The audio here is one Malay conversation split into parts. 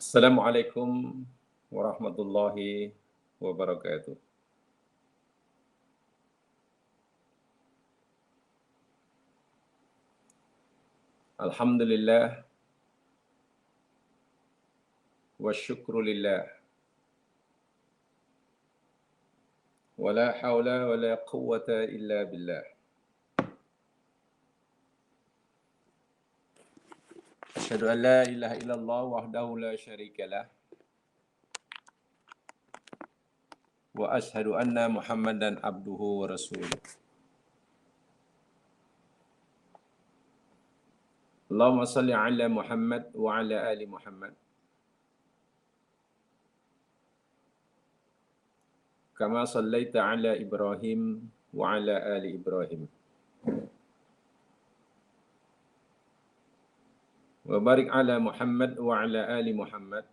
Assalamualaikum warahmatullahi wabarakatuh. Alhamdulillah wa syukru lillah. Wa la hawla wa la quwwata illa billah. Asyhadu an la ilaha illallah wahdahu la syarika lah. Wa asyhadu anna Muhammadan abduhu wa rasuluh. Allahumma salli ala Muhammad wa ala ali Muhammad. Kama sallaita ala Ibrahim wa ala ali Ibrahim. Wa barik ala Muhammad wa ala ali Muhammad.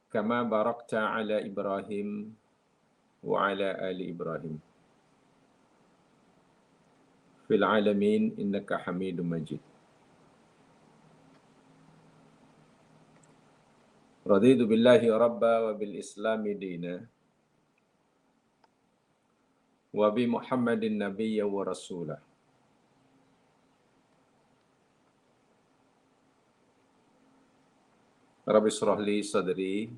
Kama barakta ala Ibrahim wa ala ali Ibrahim. Fil alamin innaka Hamidum Majid. Raditu billahi rabba wa bil islami dina wa bi Muhammadin nabiyya wa rasulah. Rabbi shrah li sadri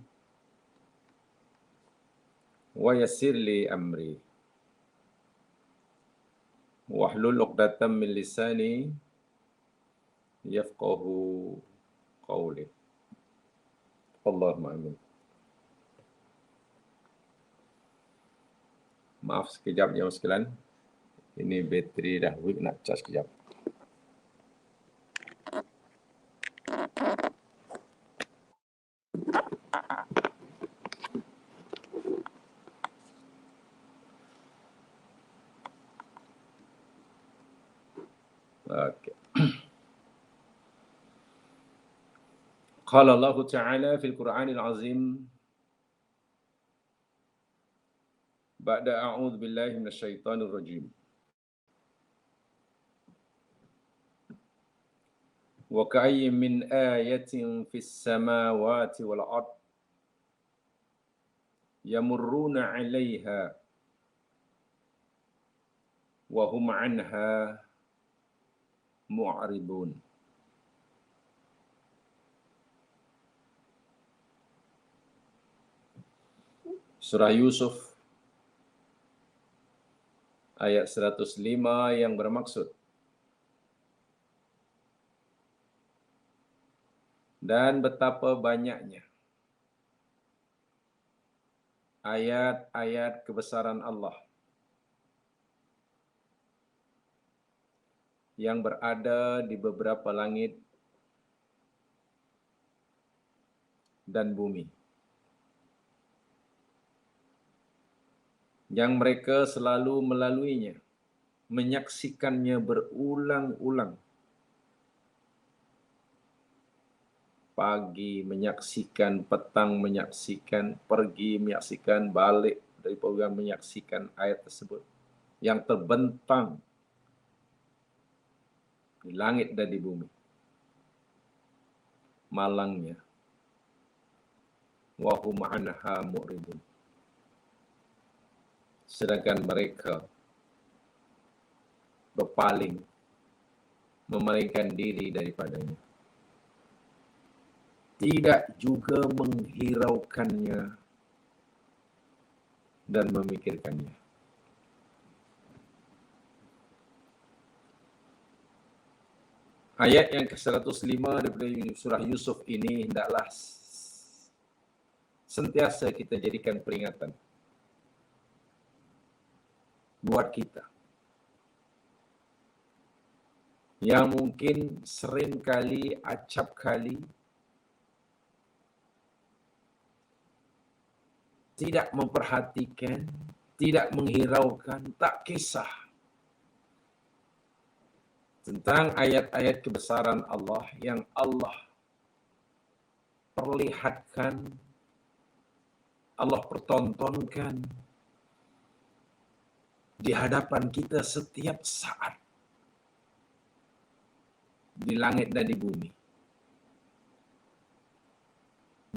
wa yassir li amri wahlul 'uqdatam min lisani yafqahu qawli. Allahumma amin. Maaf sekejap jemaah sekalian. Ini bateri dah weak, nak charge sekejap. Okey. Qala Allah Ta'ala fil Qur'anil Azim ba'da a'udzu billahi minasyaitonir rajim. Wa ka'ayyin min ayatin fis samawati wal ard yamurruna 'alaiha wa hum 'anha mu'ridun. Surah Yusuf ayat 105 yang bermaksud dan betapa banyaknya ayat-ayat kebesaran Allah yang berada di beberapa langit dan bumi, yang mereka selalu melaluinya, menyaksikannya berulang-ulang. Pagi menyaksikan, petang menyaksikan, pergi menyaksikan, balik dari program menyaksikan ayat tersebut yang terbentang di langit dan di bumi. Malangnya. Wa hum anha mu'ridun. Sedangkan mereka berpaling, memalingkan diri daripadanya. Tidak juga menghiraukannya dan memikirkannya. Ayat yang ke-105 daripada surah Yusuf ini hendaklah sentiasa kita jadikan peringatan buat kita yang mungkin sering kali, acap kali tidak memperhatikan, tidak menghiraukan, tak kisah tentang ayat-ayat kebesaran Allah yang Allah perlihatkan, Allah pertontonkan di hadapan kita setiap saat, di langit dan di bumi.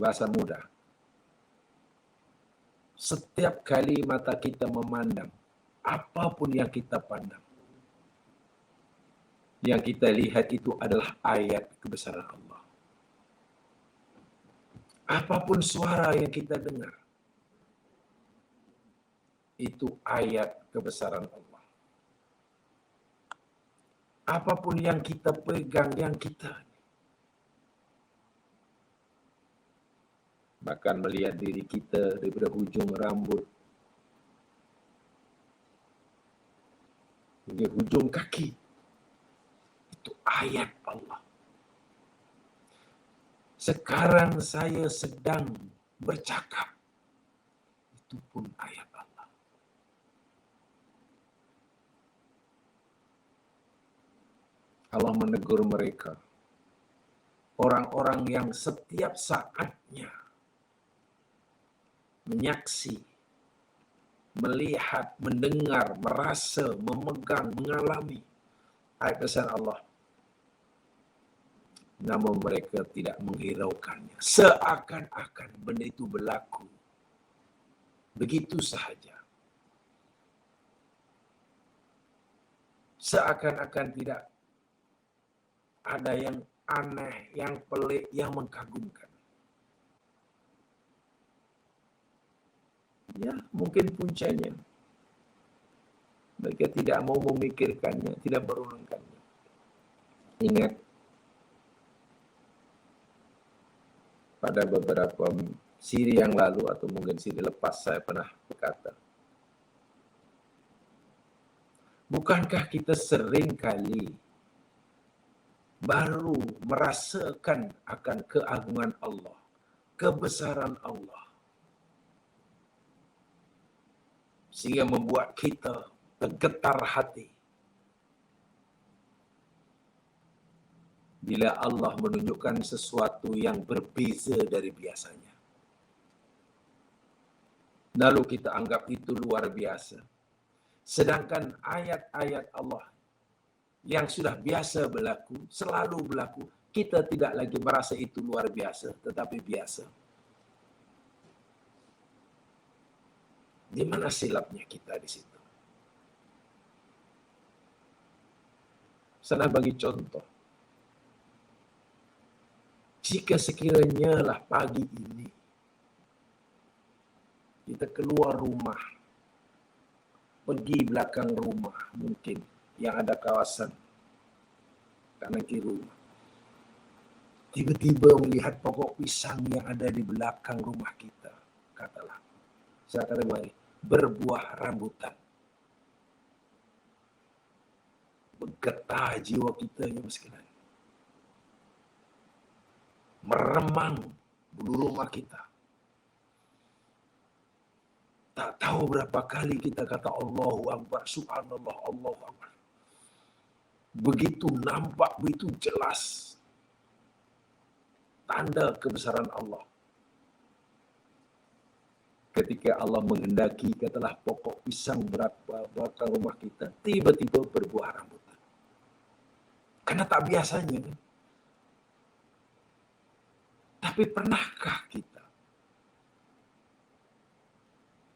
Bahasa mudah. Setiap kali mata kita memandang, apapun yang kita pandang, yang kita lihat itu adalah ayat kebesaran Allah. Apapun suara yang kita dengar, itu ayat kebesaran Allah. Apapun yang kita pegang, yang kita bahkan melihat diri kita daripada hujung rambut hingga hujung kaki, itu ayat Allah. Sekarang saya sedang bercakap, itu pun ayat Allah. Allah menegur mereka, orang-orang yang setiap saatnya menyaksi, melihat, mendengar, merasa, memegang, mengalami ayat kebesaran Allah, namun mereka tidak menghiraukannya. Seakan-akan benda itu berlaku begitu sahaja. Seakan-akan tidak ada yang aneh, yang pelik, yang mengkagumkan. Ya, mungkin puncanya mereka tidak mau memikirkannya, tidak berulangkannya. Ingat, pada beberapa siri yang lalu atau mungkin siri lepas saya pernah berkata, bukankah kita sering kali baru merasakan akan keagungan Allah, kebesaran Allah, sehingga membuat kita tergetar hati bila Allah menunjukkan sesuatu yang berbeza dari biasanya. Lalu kita anggap itu luar biasa. Sedangkan ayat-ayat Allah yang sudah biasa berlaku, selalu berlaku, kita tidak lagi merasa itu luar biasa, tetapi biasa. Di mana silapnya kita di situ? Saya bagi contoh. Jika sekiranya lah pagi ini kita keluar rumah, pergi belakang rumah, mungkin yang ada kawasan kanan kiri rumah, tiba-tiba melihat pokok pisang yang ada di belakang rumah kita, katalah, saya kata baik, berbuah rambutan. Bergetar jiwa kita ya sekalian. Meremang bulu rumah kita. Tak tahu berapa kali kita kata Allahu Akbar, Subhanallah, Allahu Akbar. Begitu nampak, begitu jelas tanda kebesaran Allah. Ketika Allah menghendaki, katalah pokok pisang berapa belakang rumah kita, tiba-tiba berbuah rambutan. Karena tak biasanya kan. Tapi pernahkah kita,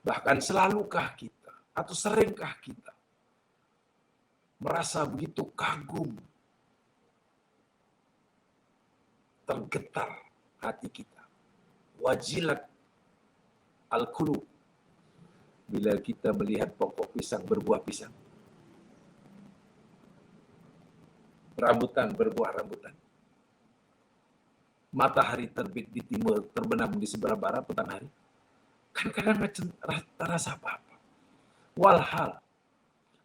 bahkan selalukah kita, atau seringkah kita merasa begitu kagum, tergetar hati kita, wajilat al-qulub, bila kita melihat pokok pisang berbuah pisang, rambutan berbuah rambutan, matahari terbit di timur, terbenam di sebelah barat petang hari, kan kadang terasa apa-apa. Walhal,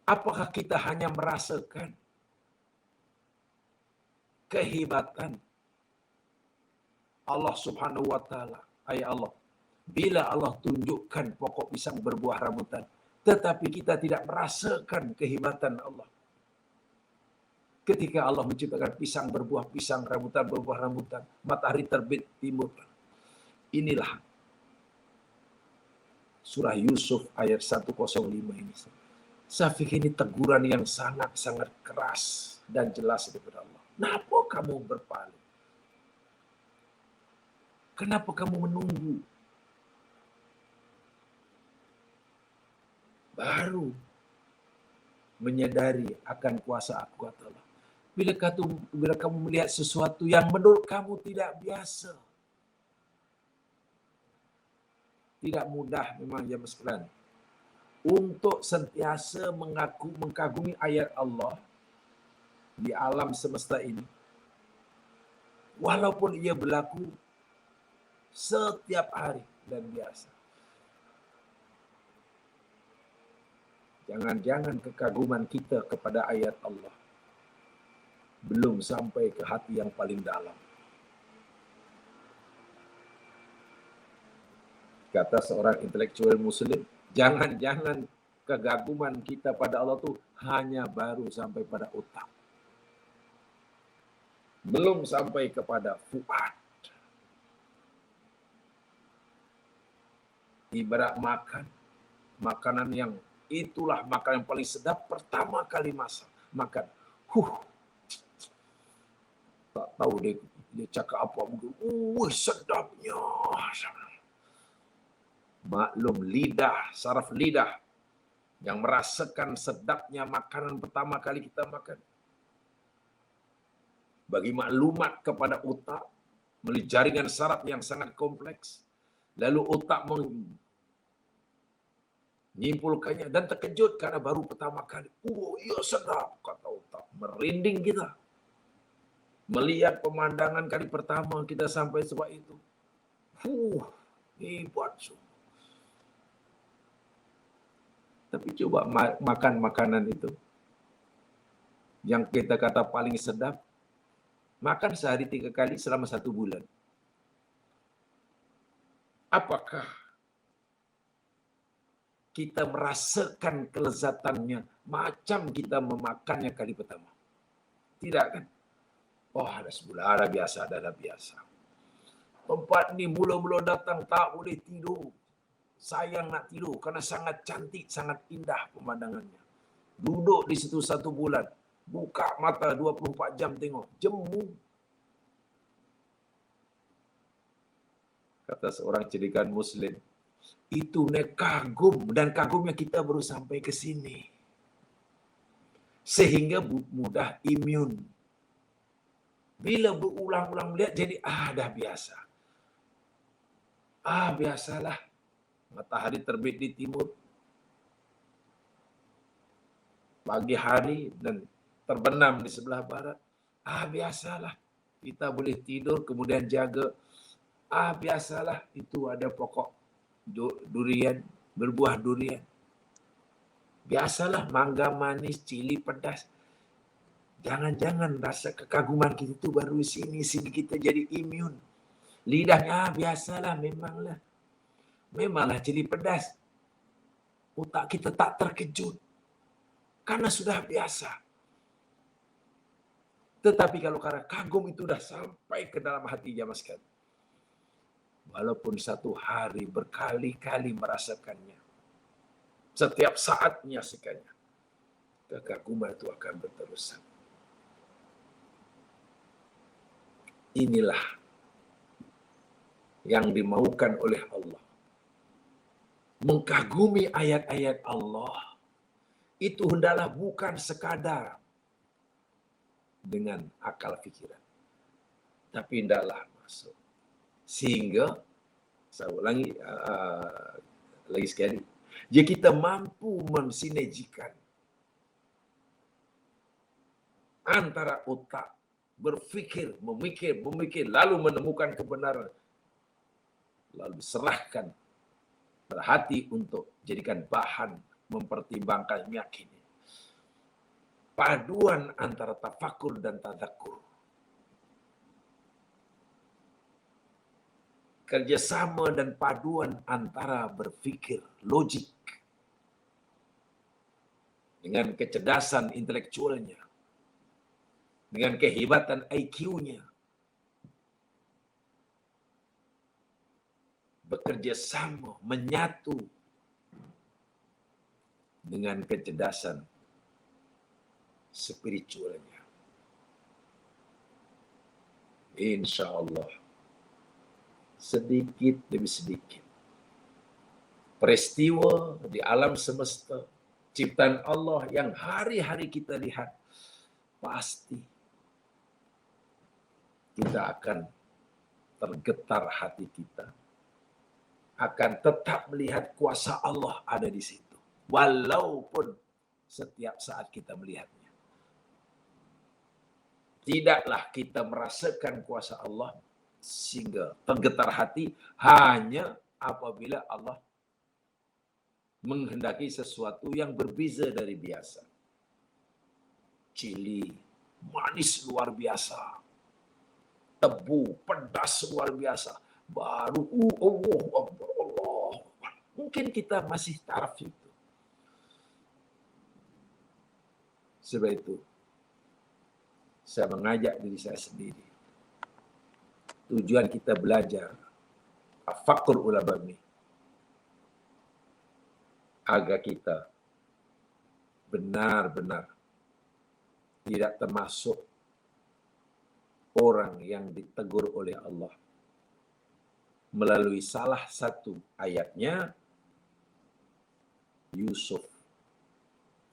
apakah kita hanya merasakan kehebatan Allah Subhanahu wa taala, ayat Allah, bila Allah tunjukkan pokok pisang berbuah rambutan, tetapi kita tidak merasakan kehebatan Allah. Ketika Allah menciptakan pisang berbuah pisang, rambutan berbuah rambutan, matahari terbit timur. Inilah surah Yusuf ayat 105 ini. Saya pikir ini teguran yang sangat-sangat keras dan jelas daripada Allah. Kenapa kamu berpaling? Kenapa kamu menunggu? Baru menyadari akan kuasa aku, kata Allah. Bila kamu melihat sesuatu yang menurut kamu tidak biasa, tidak mudah memang ya sekalian untuk sentiasa mengagumi ayat Allah di alam semesta ini, walaupun ia berlaku setiap hari dan biasa. Jangan-jangan kekaguman kita kepada ayat Allah belum sampai ke hati yang paling dalam. Kata seorang intelektual muslim, jangan-jangan kekaguman kita pada Allah tu hanya baru sampai pada otak. Belum sampai kepada fuad. Ibarat makanan yang itulah makanan yang paling sedap pertama kali makan. Tak tahu dia cakap apa mungkin. Sedapnya. Maklum saraf lidah yang merasakan sedapnya makanan pertama kali kita makan. Bagi maklumat kepada otak melalui jaringan saraf yang sangat kompleks. Lalu otak menyimpulkannya dan terkejut karena baru pertama kali. Iya sedap, kata otak. Merinding kita. Melihat pemandangan kali pertama kita sampai sebab itu. Hebat. Tapi coba makan makanan itu. Yang kita kata paling sedap. Makan sehari 3 kali selama 1 bulan. Apakah kita merasakan kelezatannya macam kita memakannya kali pertama? Tidak kan? Ada sebulan, dah biasa. Tempat ni mula-mula datang tak boleh tidur. Sayang nak tidur kerana sangat cantik, sangat indah pemandangannya. Duduk di situ 1 bulan. Buka mata 24 jam tengok. Jemu. Kata seorang cedikan muslim. Itu kagum. Dan kagumnya kita baru sampai ke sini. Sehingga mudah imun. Bila berulang-ulang melihat jadi dah biasa. Biasalah. Matahari terbit di timur. Pagi hari dan terbenam di sebelah barat. Biasalah. Kita boleh tidur kemudian jaga. Biasalah. Itu ada pokok durian, berbuah durian. Biasalah mangga manis, cili pedas. Jangan-jangan rasa kekaguman kita itu baru di sini sehingga kita jadi imun. Lidahnya biasalah, memanglah cili pedas. Otak kita tak terkejut karena sudah biasa. Tetapi kalau karena kagum itu dah sampai ke dalam hati jamaah sekalian, walaupun 1 hari berkali-kali merasakannya, setiap saat menyaksikannya, kekaguman itu akan berterusan. Inilah yang dimaukan oleh Allah. Mengagumi ayat-ayat Allah itu hendaklah bukan sekadar dengan akal fikiran, tapi hendaklah masuk. Sehingga, saya ulangi lagi sekali, jika kita mampu mensinergikan antara otak berfikir, memikir, lalu menemukan kebenaran, lalu serahkan pada hati untuk jadikan bahan mempertimbangkan, meyakini. Paduan antara tafakur dan tadzakur. Kerjasama dan paduan antara berfikir, logik, dengan kecerdasan intelektualnya, dengan kehebatan IQ-nya, bekerja sama, menyatu dengan kecerdasan spiritualnya. InsyaAllah sedikit demi sedikit. Peristiwa di alam semesta, ciptaan Allah yang hari-hari kita lihat, pasti kita akan tergetar hati kita, akan tetap melihat kuasa Allah ada di situ, walaupun setiap saat kita melihatnya. Tidaklah kita merasakan kuasa Allah sehingga tergetar hati hanya apabila Allah menghendaki sesuatu yang berbeza dari biasa. Cili, manis luar biasa. Tebu, pedas luar biasa. Baru, Allah. Mungkin kita masih taraf itu. Sebab itu, saya mengajak diri saya sendiri. Tujuan kita belajar tafakur ulama ini agar kita benar-benar tidak termasuk orang yang ditegur oleh Allah melalui salah satu ayatnya, Yusuf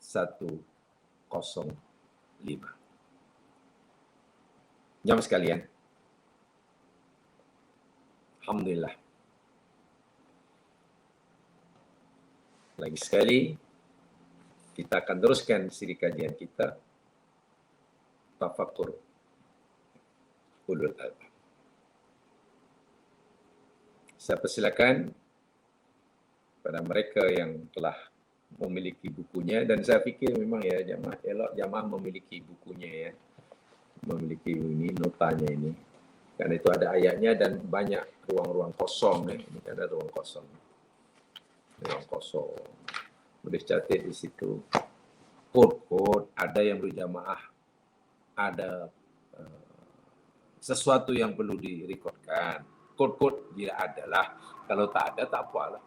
105. Jamaah sekalian, alhamdulillah. Lagi sekali, kita akan teruskan siri kajian kita, Tafakur Ulul Albab. Saya persilakan pada mereka yang telah memiliki bukunya, dan saya fikir memang ya jamaah elok jamaah memiliki bukunya ya, memiliki ini notanya ini, karena itu ada ayatnya dan banyak ruang-ruang kosong ya. Ini ada ruang kosong. Boleh catat di situ. Kod-kod, ada yang berjamaah, ada sesuatu yang perlu direkodkan. Kod-kod tidak ada lah. Kalau tak ada, tak apalah.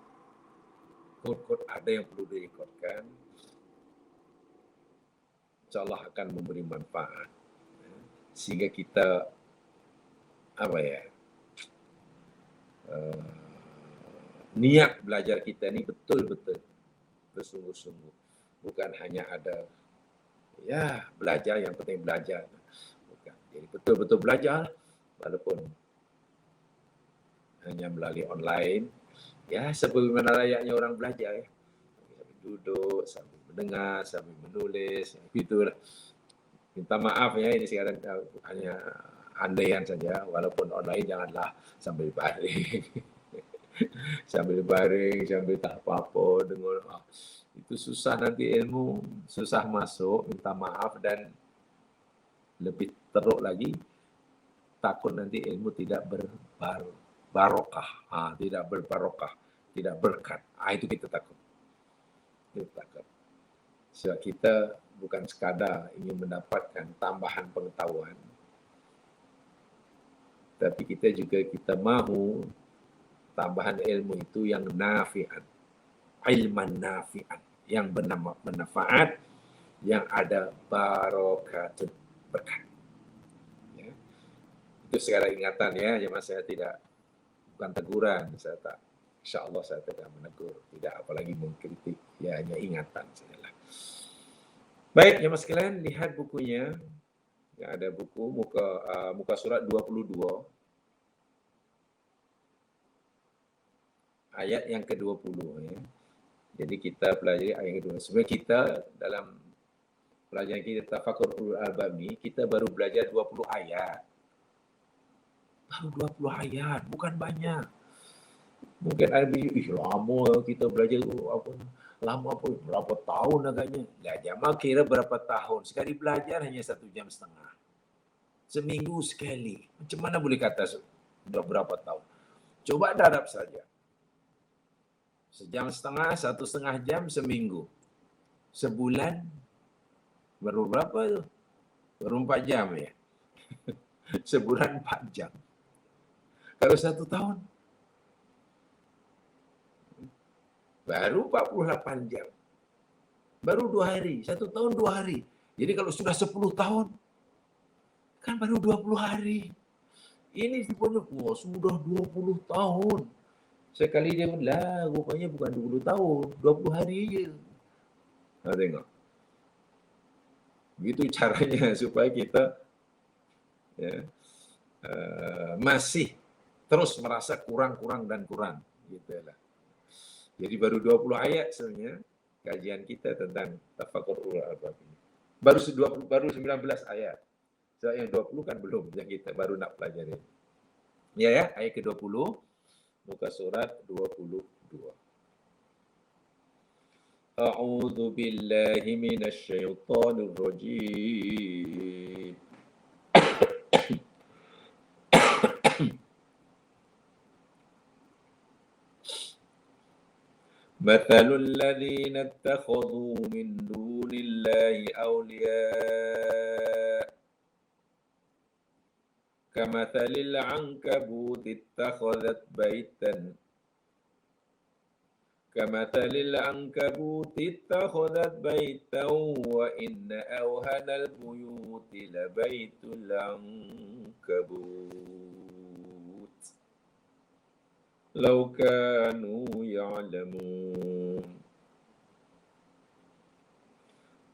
Kod-kod ada yang perlu direkodkan. InsyaAllah akan memberi manfaat. Sehingga kita, niat belajar kita ini betul-betul bersungguh-sungguh. Bukan hanya ada, ya belajar, yang penting belajar. Bukan. Jadi betul-betul belajar, walaupun hanya melalui online, ya sebagaimana layaknya orang belajar ya. Sambil duduk, sambil mendengar, sambil menulis, gitulah. Minta maaf ya, ini sekarang hanya andaian saja, walaupun online janganlah sambil baring. Sambil baring, sambil tak apa-apa, dengar. Itu susah nanti ilmu, susah masuk, minta maaf, dan lebih teruk lagi, takut nanti ilmu tidak berbarokah, tidak berbarokah, tidak berkat. Itu kita takut. Itu takut. Sebab kita bukan sekadar ingin mendapatkan tambahan pengetahuan, tapi kita mahu tambahan ilmu itu yang nafi'an, ilman nafi'an, yang bermanfaat, yang ada barokatun, berkat. Ya. Itu secara ingatan ya, jemaah, saya bukan teguran, saya tak, insyaAllah saya tidak menegur, tidak apalagi mengkritik, ya hanya ingatan sajalah. Baik, jemaah sekalian, lihat bukunya. Ya, ada buku muka surat 22. Ayat yang ke-20 ya. Jadi kita pelajari ayat kedua. Sebenarnya kita dalam pelajaran kita Tafakur Ulul Albab ni, kita baru belajar 20 ayat. Baru 20 ayat, bukan banyak. Mungkin ada lama kita belajar lama apa, berapa tahun agaknya. Ya, jamaah kira berapa tahun. Sekali belajar hanya 1 jam setengah. Seminggu sekali. Macam mana boleh kata sudah berapa tahun? Coba darab saja. 1 jam setengah, 1,5 jam seminggu. Sebulan baru berapa tu? Baru 4 jam ya. Sebulan 4 jam. Kalau 1 tahun baru 48 jam. Baru 2 hari. 1 tahun 2 hari. Jadi kalau sudah 10 tahun kan baru 20 hari. Ini rupanya, wah sudah 20 tahun. Sekali dia lah, rupanya bukan 20 tahun, 20 hari je. Tengok. Begitu caranya supaya kita ya, masih terus merasa kurang dan kurang. Gitu lah. Jadi baru 20 ayat sebenarnya kajian kita tentang tafakur ulul albab ini. Baru 19 ayat. So, yang 20 kan belum, yang kita baru nak pelajari. Ya, ayat ke-20, muka surat 22. A'udzu billahi minasy syaithanir rajim. مثل الذين اتخذوا من دون الله أولياء كمثل العنكبوت اتخذت بيتا وإن أوهن البيوت لبيت العنكبوت لو كانوا يعلمون.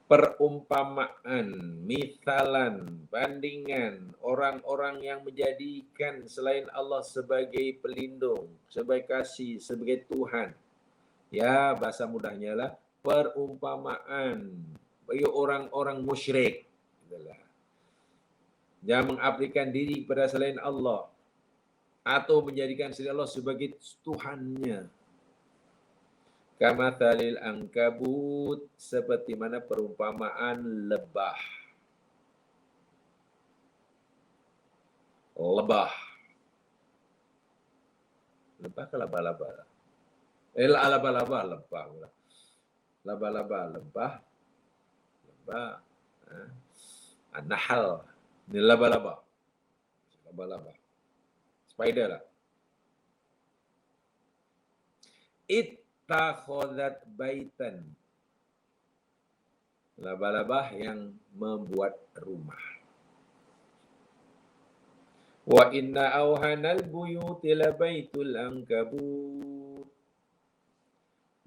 Perumpamaan, misalan, bandingan orang-orang yang menjadikan selain Allah sebagai pelindung, sebagai kasih, sebagai Tuhan. Ya, bahasa mudahnya lah perumpamaan bagi orang-orang musyrik. Yang mengaplikan diri kepada selain Allah atau menjadikan selain Allah sebagai Tuhannya. Kamathalil ankabut, seperti mana perumpamaan lebah. Lebah ke laba-laba? Laba-laba, lebah. Laba-laba, lebah. Nahal. Ini laba-laba. Spider lah. Ittakhadhat baitan. Laba-laba yang membuat rumah. Wa inna awhanal buyuti labaitul ankabut.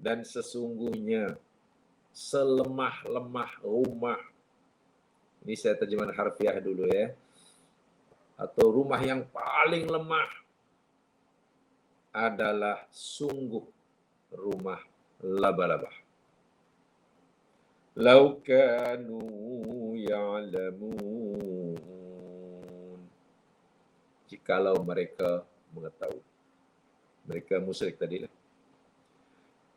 Dan sesungguhnya selemah-lemah rumah. Ini saya terjemahan harfiah dulu ya. Atau rumah yang paling lemah adalah sungguh rumah laba-laba. Lau kanu ya'lamun. Jikalau mereka mengetahui. Mereka musyrik tadi lah.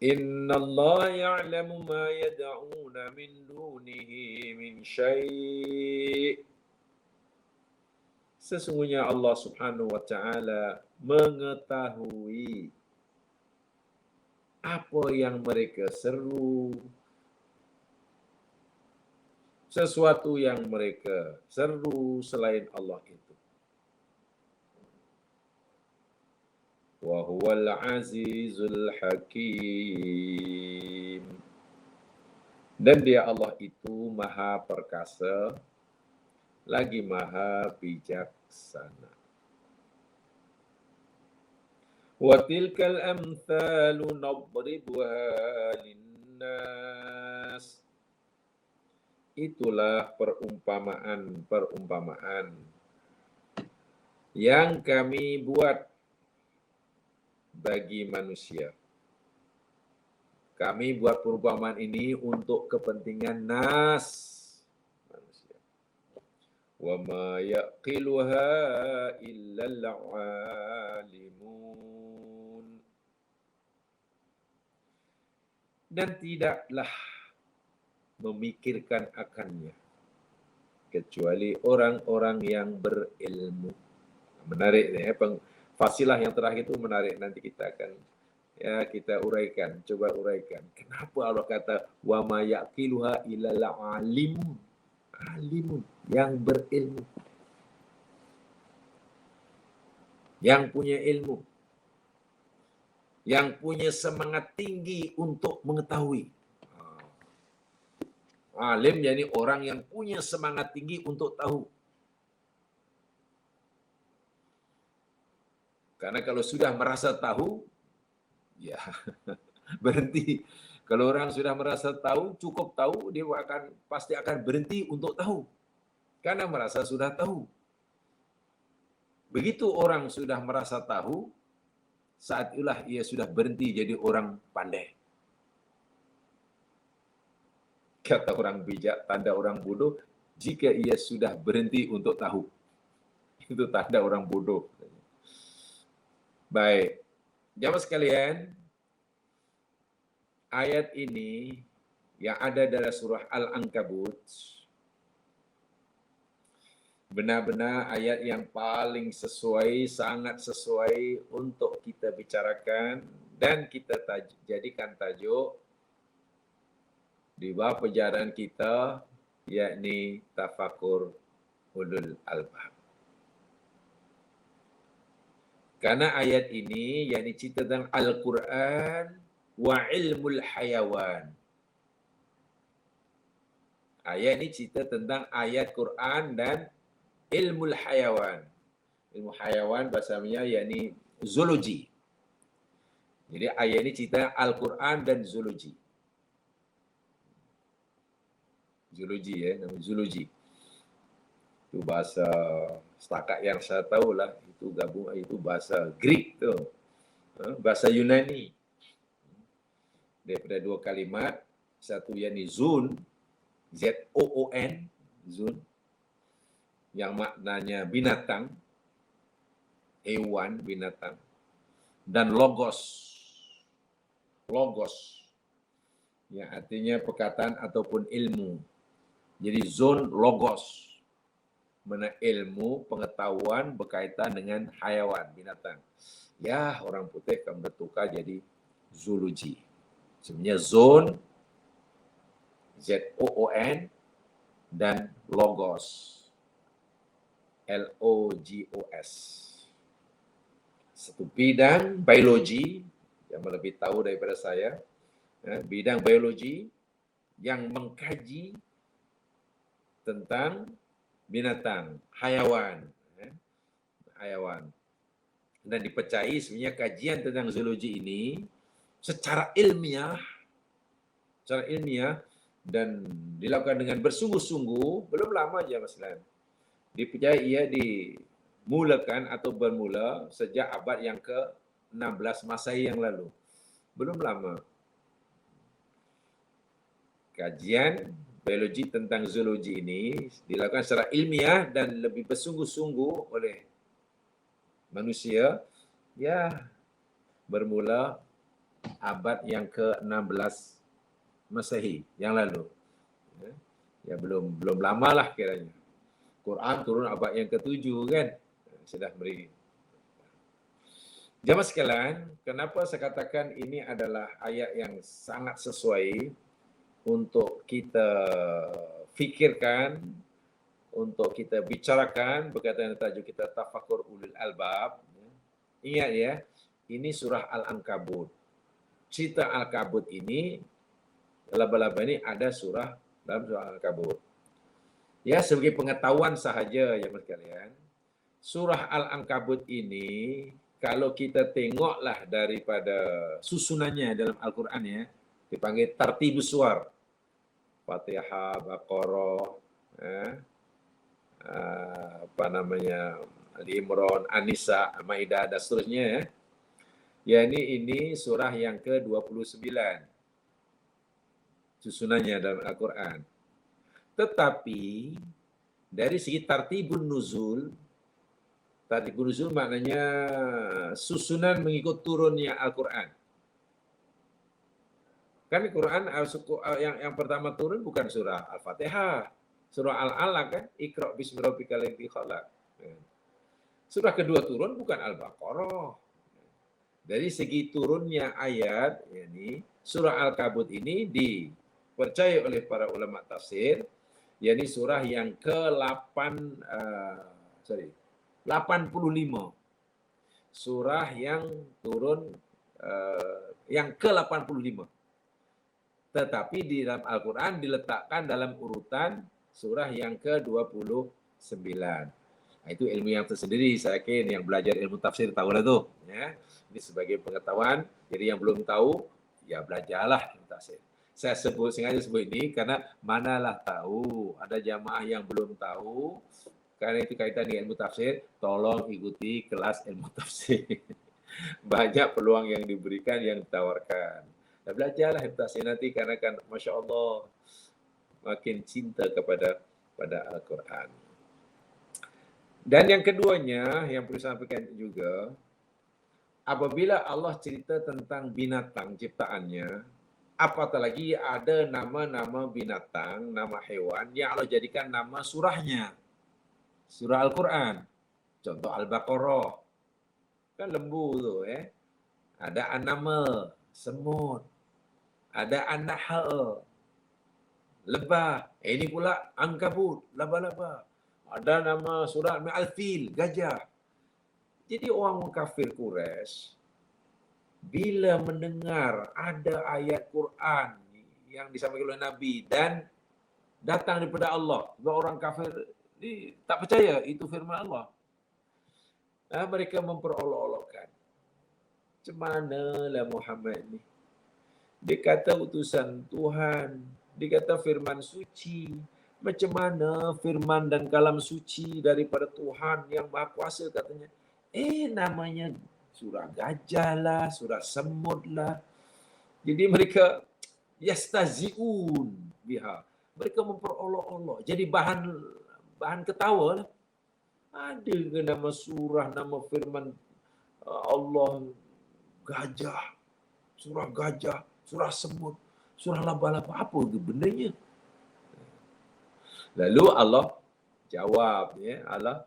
Inna Allah ya'lamu ma yad'una min dunihi min syai'. Sesungguhnya Allah Subhanahu wa taala mengetahui apa yang mereka seru, sesuatu yang mereka seru selain Allah itu. Wa huwal azizul hakim. Dan dia Allah itu maha perkasa, lagi maha bijaksana. Wa tilkal amthalu nadribuha linnas. Itulah perumpamaan yang kami buat bagi manusia. Kami buat perumpamaan ini untuk kepentingan nas. Wa ma yaqiluha illa al-alimun. Dan tidaklah memikirkan akannya kecuali orang-orang yang berilmu. Menarik ya, fasilah yang terakhir itu menarik, nanti kita akan kita uraikan, coba uraikan. Kenapa Allah kata wa ma yaqiluha illa al-alimun? Alimun, yang berilmu, yang punya ilmu, yang punya semangat tinggi untuk mengetahui. Alim jadi orang yang punya semangat tinggi untuk tahu. Karena kalau sudah merasa tahu, ya berhenti. Kalau orang sudah merasa tahu, cukup tahu, dia pasti akan berhenti untuk tahu. Karena merasa sudah tahu. Begitu orang sudah merasa tahu, saat itulah ia sudah berhenti jadi orang pandai. Kata orang bijak, tanda orang bodoh, jika ia sudah berhenti untuk tahu. Itu tanda orang bodoh. Baik, jamaah sekalian, ayat ini yang ada dalam surah Al-Ankabut, benar-benar ayat yang paling sesuai, sangat sesuai untuk kita bicarakan dan kita jadikan tajuk di bawah penjaraan kita, yakni tafakur ulul albab. Karena ayat ini yakni cerita tentang Al-Quran wa ilmul hayawan. Ayat ini cerita tentang ayat Quran dan ilmul hayawan. Ilmu hayawan bahasanya yakni zoologi. Jadi ayat ini cerita Al-Quran dan zoologi. Zoologi nama zoologi. Itu bahasa setakat yang saya tahu lah, itu gabung itu bahasa Greek tu. Bahasa Yunani. Daripada dua kalimat, satu yakni zoon, Z-O-O-N, zoon, yang maknanya binatang, hewan, binatang, dan logos, yang artinya perkataan ataupun ilmu. Jadi zon logos, mana ilmu, pengetahuan berkaitan dengan hayawan, binatang. Ya, orang putih akan bertukar jadi zoologi. Sebenarnya zon, Z-O-O-N, dan logos, L-O-G-O-S. Satu bidang biologi, yang lebih tahu daripada saya, bidang biologi yang mengkaji tentang binatang, hayawan. Dan dipercayai sebenarnya kajian tentang zoologi ini secara ilmiah dan dilakukan dengan bersungguh-sungguh belum lama aja Mas Lan. Dipercayai ia dimulakan atau bermula sejak abad yang ke-16 Masehi yang lalu. Belum lama. Kajian biologi tentang zoologi ini dilakukan secara ilmiah dan lebih bersungguh-sungguh oleh manusia, ya bermula abad yang ke-16 Masehi yang lalu. Ya belum lama lah kiranya. Quran turun abad yang ke-7 kan. Sudah beri. Jamaah sekalian, kenapa saya katakan ini adalah ayat yang sangat sesuai untuk kita fikirkan, untuk kita bicarakan berkaitan dengan tajuk kita tafakur ulul albab. Ingat ya, ini surah Al-Ankabut. Cerita Al-Ankabut ini, laba-laba ini ada dalam surah Al-Ankabut. Ya, sebagai pengetahuan sahaja ya sekalian, surah Al-Ankabut ini kalau kita tengoklah daripada susunannya dalam Al-Quran ya, dipanggil tartibus suwar. Fatihah, Baqarah, Al-Imran, An-Nisa, Maidah dan seterusnya ya. Ya ini surah yang ke-29 susunannya dalam Al-Quran. Tetapi dari segi tartibun nuzul maknanya susunan mengikut turunnya Al-Quran. Kan Al-Quran yang pertama turun bukan surah Al-Fatihah, surah Al-Alaq kan, Iqra bismi rabbikal ladzi khalaq. Surah kedua turun bukan Al-Baqarah. Dari segi turunnya ayat, yakni surah Al-Kabut ini dipercaya oleh para ulama tafsir, yakni surah yang ke-85. Surah yang turun yang ke-85. Tetapi di dalam Al-Quran diletakkan dalam urutan surah yang ke-29. Itu ilmu yang tersendiri, saya yakin yang belajar ilmu tafsir tahu lah tuh. Ya. Ini sebagai pengetahuan, jadi yang belum tahu, ya belajarlah ilmu tafsir. Saya sengaja sebut ini karena manalah tahu ada jamaah yang belum tahu, karena itu kaitan dengan ilmu tafsir, tolong ikuti kelas ilmu tafsir. Banyak peluang yang diberikan, yang ditawarkan. Dan belajarlah ilmu tafsir nanti karena kan Masya Allah makin cinta kepada Al-Quran. Dan yang keduanya yang perlu saya sampaikan juga, apabila Allah cerita tentang binatang ciptaannya, apatah lagi ada nama-nama binatang, nama hewan yang Allah jadikan nama surahnya. Surah Al-Quran. Contoh Al-Baqarah. Kan lembu tu Ada an-naml, semut. Ada an-nahl, lebah. Ini pula ankabut, laba-laba. Ada nama surah Al-Fil, gajah. Jadi orang kafir Quraisy bila mendengar ada ayat Quran yang disampaikan oleh Nabi dan datang daripada Allah, sebab orang kafir ini tak percaya itu firman Allah. Mereka memperolok-olokkan. Macam manalah Muhammad ni? Dia kata utusan Tuhan, dia kata firman suci. Macam mana firman dan kalam suci daripada Tuhan yang Maha Kuasa katanya. Namanya surah gajah lah, surah semut lah. Jadi mereka yastazi'un biha. Mereka memperolok-olok. Jadi bahan ketawa lah. Ada ke nama surah, nama firman Allah gajah, surah gajah, surah semut, surah laba-laba, apa ke benarnya? Lalu Allah jawab, Allah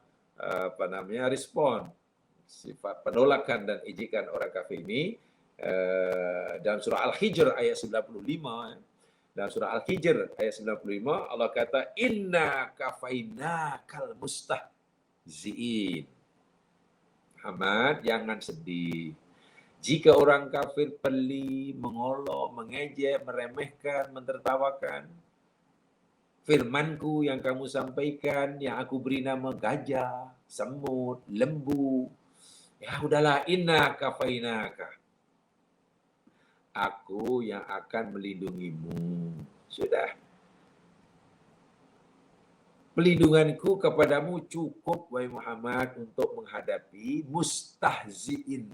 respon sifat penolakan dan ejekan orang kafir ini dalam surah Al-Hijr ayat 95. Dalam surah Al-Hijr ayat 95 Allah kata inna kafainakal mustahzi'in. Muhammad, jangan sedih. Jika orang kafir peli, mengolok, mengejek, meremehkan, mentertawakan firmanku yang kamu sampaikan, yang aku beri nama gajah, semut, lembu. Ya udahlah, inna kafainaka. Aku yang akan melindungimu. Sudah. Pelindunganku kepadamu cukup, wahai Muhammad, untuk menghadapi mustahzi'in.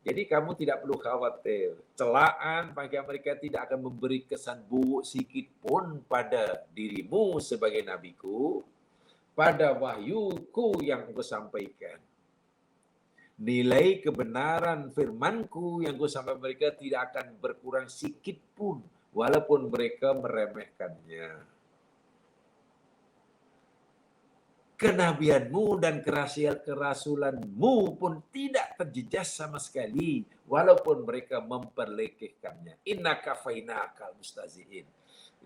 Jadi kamu tidak perlu khawatir. Celaan bagi mereka tidak akan memberi kesan buruk sikit pun pada dirimu sebagai nabiku, pada wahyuku yang aku sampaikan. Nilai kebenaran firmanku yang aku sampaikan mereka tidak akan berkurang sikit pun, walaupun mereka meremehkannya. Kenabianmu dan kerasulanmu pun tidak terjejas sama sekali, walaupun mereka memperlekehkannya. Inna kafainakal mustahzi'in.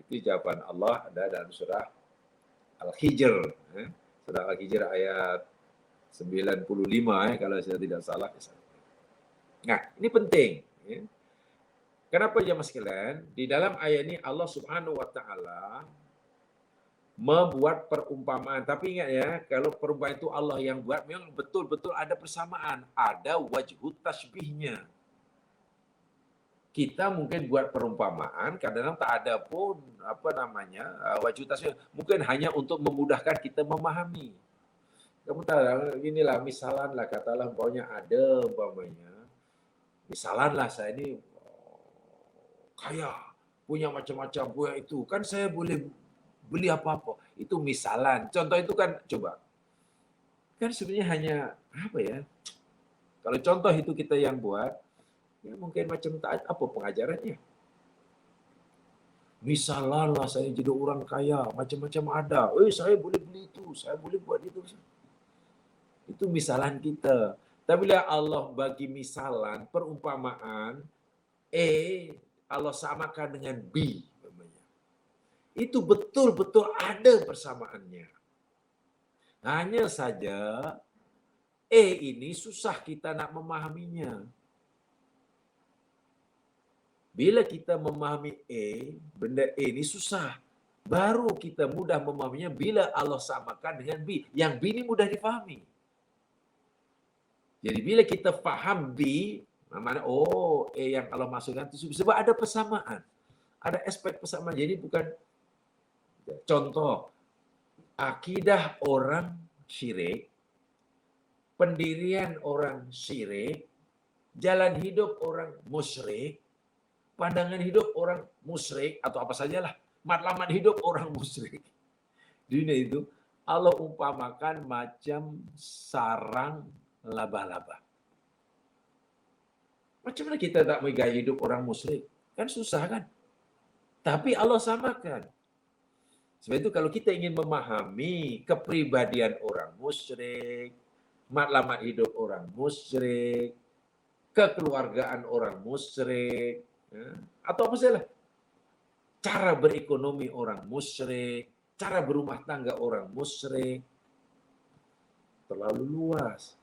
Itu jawaban Allah ada dalam surah Al-Hijr. Surah Al-Hijr ayat 95 kalau saya tidak salah. Nah, ini penting. Kenapa jemaah sekalian? Di dalam ayat ini Allah Subhanahu wa taala membuat perumpamaan. Tapi ingat ya, kalau perumpamaan itu Allah yang buat, memang betul-betul ada persamaan. Ada wajhut tasbihnya. Kita mungkin buat perumpamaan, kadang-kadang tak ada pun wajhut tasbih. Mungkin hanya untuk memudahkan kita memahami. Kamu tahu, inilah misalan lah, katalah umpamanya ada umpamanya. Misalan lah saya ini kaya, punya macam-macam, punya itu. Kan saya boleh beli apa-apa. Itu misalan. Contoh itu kan, coba. Kan sebenarnya hanya, kalau contoh itu kita yang buat, ya mungkin macam apa pengajarannya. Misalan lah saya jadi orang kaya, macam-macam ada. Saya boleh beli itu, saya boleh buat itu. Itu misalan kita. Tapi bila Allah bagi misalan, perumpamaan, Allah samakan dengan B. Itu betul-betul ada persamaannya. Hanya saja ini susah kita nak memahaminya. Bila kita memahami benda ini susah. Baru kita mudah memahaminya bila Allah samakan dengan bi. Yang bi ini mudah difahami. Jadi bila kita faham bi, mana yang Allah masukkan itu sebab ada persamaan. Ada aspek persamaan. Jadi bukan contoh akidah orang syirik, pendirian orang syirik, jalan hidup orang musyrik, pandangan hidup orang musyrik atau apa sajalah, matlamat hidup orang musyrik. Di dunia itu Allah umpamakan macam sarang laba-laba. Macam mana kita tak mau gaya hidup orang musyrik? Kan susah kan? Tapi Allah samakan. Sebab itu kalau kita ingin memahami kepribadian orang musyrik, matlamat hidup orang musyrik, kekeluargaan orang musyrik, atau apa saja, cara berekonomi orang musyrik, cara berumah tangga orang musyrik, terlalu luas.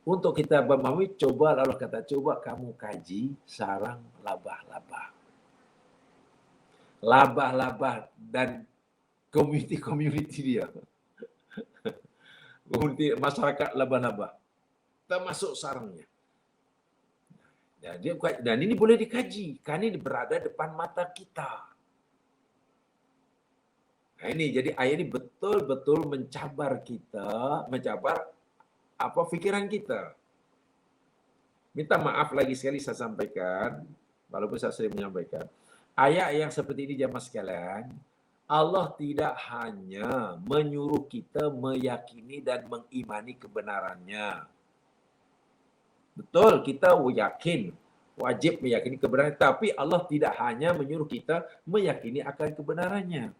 Untuk kita memahami, coba Allah kata, coba kamu kaji sarang laba-laba. Laba-laba dan community dia. Masyarakat laba-laba. Termasuk sarangnya. Dan ini boleh dikaji. Karena ini berada depan mata kita. Nah ini, jadi ayat ini betul-betul mencabar kita, mencabar pikiran kita. Minta maaf lagi sekali saya sampaikan, walaupun saya sering menyampaikan. Ayat yang seperti ini jamaah sekalian, Allah tidak hanya menyuruh kita meyakini dan mengimani kebenarannya. Betul, kita yakin, wajib meyakini kebenaran, tapi Allah tidak hanya menyuruh kita meyakini akan kebenarannya.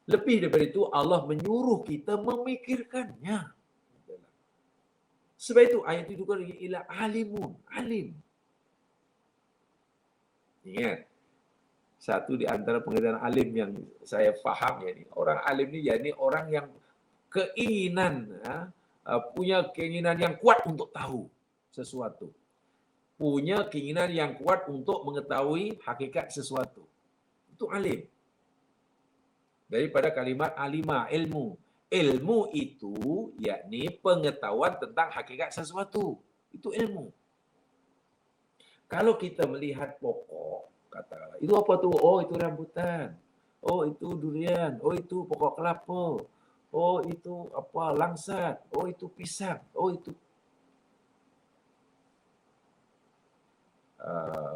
Lebih daripada itu, Allah menyuruh kita memikirkannya. Sebab itu ayat itu juga ila alimun, alim. Ingat, satu di antara pengertian alim yang saya faham ya ini, orang alim ini yakni orang yang keinginan, punya keinginan yang kuat untuk tahu sesuatu. Punya keinginan yang kuat untuk mengetahui hakikat sesuatu. Itu alim. Daripada kalimat alimah, ilmu. Ilmu itu yakni pengetahuan tentang hakikat sesuatu. Itu ilmu. Kalau kita melihat pokok, katakanlah, itu apa tuh? Oh, itu rambutan. Oh, itu durian. Oh, itu pokok kelapa. Oh, itu apa? Langsat. Oh, itu pisang. Oh, itu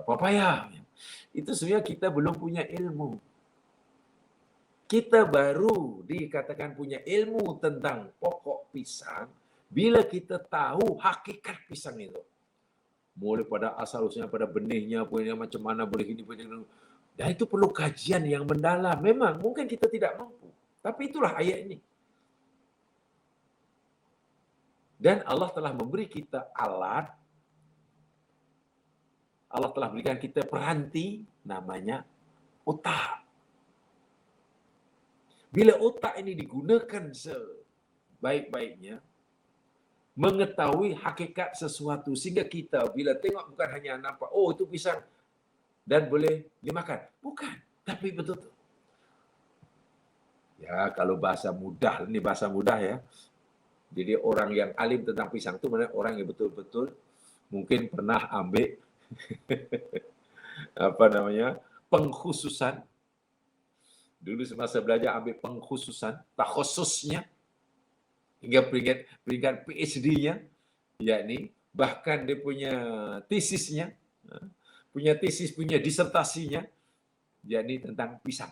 papaya. Itu sebenarnya kita belum punya ilmu. Kita baru dikatakan punya ilmu tentang pokok pisang bila kita tahu hakikat pisang itu. Mulai pada asal-usulnya, pada benihnya, punya macam mana boleh ini, boleh ini. Dan itu perlu kajian yang mendalam. Memang mungkin kita tidak mampu. Tapi itulah ayat ini. Dan Allah telah memberi kita alat. Allah telah berikan kita peranti namanya otak. Bila otak ini digunakan sebaik-baiknya, mengetahui hakikat sesuatu, sehingga kita bila tengok bukan hanya nampak, oh itu pisang dan boleh dimakan. Bukan, tapi betul-betul. Ya, kalau bahasa mudah, ini bahasa mudah ya. Jadi orang yang alim tentang pisang itu mana orang yang betul-betul mungkin pernah ambil pengkhususan. Dulu semasa belajar ambil pengkhususan, takhususnya, hingga peringkat PhD-nya, yakni bahkan dia punya tesisnya, punya disertasinya, yakni tentang pisang.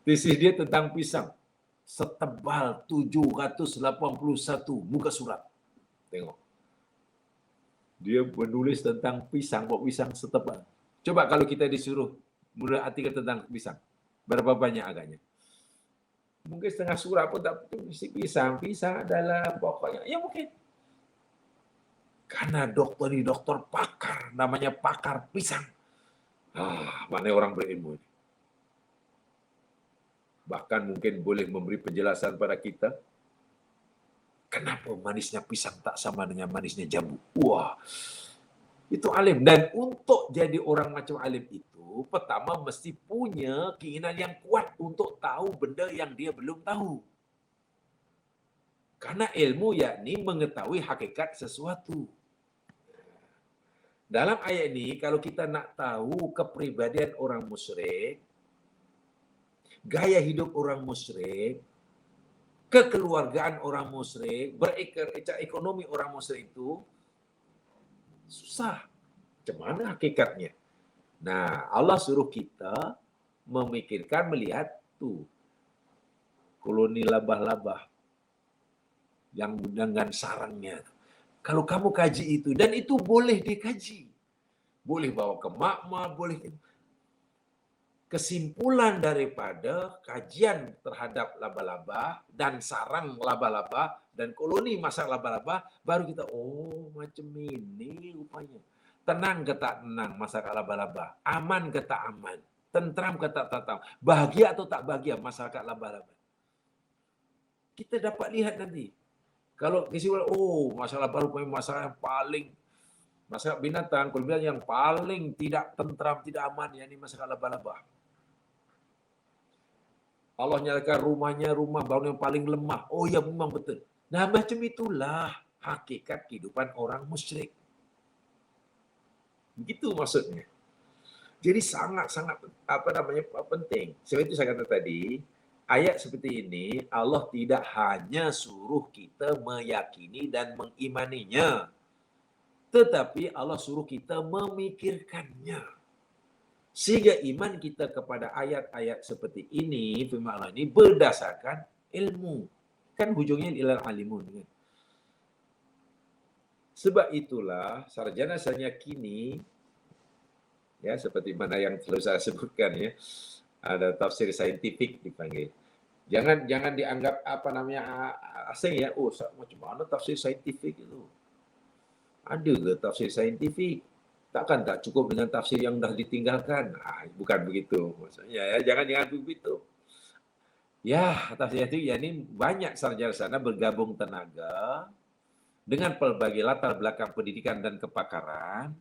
Tesis dia tentang pisang, setebal 781 muka surat. Tengok. Dia menulis tentang pisang, pokok pisang setebal. Coba kalau kita disuruh menulis artikel tentang pisang, berapa banyak agaknya? Mungkin setengah surat pun tak mesti pisang. Pisang adalah pokoknya. Ya mungkin. Karena dokter ini dokter pakar, namanya pakar pisang. Mana orang berilmu ini. Bahkan mungkin boleh memberi penjelasan pada kita. Kenapa manisnya pisang tak sama dengan manisnya jambu? Wah, Itu alim. Dan untuk jadi orang macam alim itu, pertama mesti punya keinginan yang kuat untuk tahu benda yang dia belum tahu. Karena ilmu yakni mengetahui hakikat sesuatu. Dalam ayat ini, kalau kita nak tahu kepribadian orang musyrik, gaya hidup orang musyrik, kekeluargaan orang musyrik, ekonomi orang musyrik itu, susah. Macam mana hakikatnya? Nah, Allah suruh kita memikirkan, melihat tuh koloni labah-labah yang dengan sarangnya. Kalau kamu kaji itu, dan itu boleh dikaji. Boleh bawa ke makmal, boleh. Kesimpulan daripada kajian terhadap laba-laba dan sarang laba-laba dan koloni masak laba-laba, baru kita, oh macam ini rupanya. Tenang ke tak tenang masyarakat laba-laba? Aman ke tak aman? Tentram ke tak tentram? Bahagia atau tak bahagia masyarakat laba-laba? Kita dapat lihat nanti. Kalau kesimpulan, oh masalah baru masalah yang paling, masalah binatang, kalau bilang yang paling tidak tentram, tidak aman, ya ini masalah laba-laba. Allah nyalakan rumahnya, rumah bangunan yang paling lemah. Oh ya memang betul. Nah macam itulah hakikat kehidupan orang musyrik. Begitu maksudnya. Jadi sangat-sangat penting. Sebab itu saya kata tadi, ayat seperti ini Allah tidak hanya suruh kita meyakini dan mengimaninya, tetapi Allah suruh kita memikirkannya. Sehingga iman kita kepada ayat-ayat seperti ini, firman Allah ini berdasarkan ilmu. Kan hujungnya ilal alimun. Kan? Sebab itulah sarjana-sarjana kini, ya seperti mana yang selalu saya sebutkan ya, ada tafsir saintifik dipanggil. Jangan dianggap asing ya. Oh, macam mana tafsir saintifik itu? Ada ke tafsir saintifik? Takkan tak cukup dengan tafsir yang dah ditinggalkan? Bukan begitu maksudnya ya. Jangan begitu. Ya, tafsir itu ya ini banyak sarjana sana bergabung tenaga dengan pelbagai latar belakang pendidikan dan kepakaran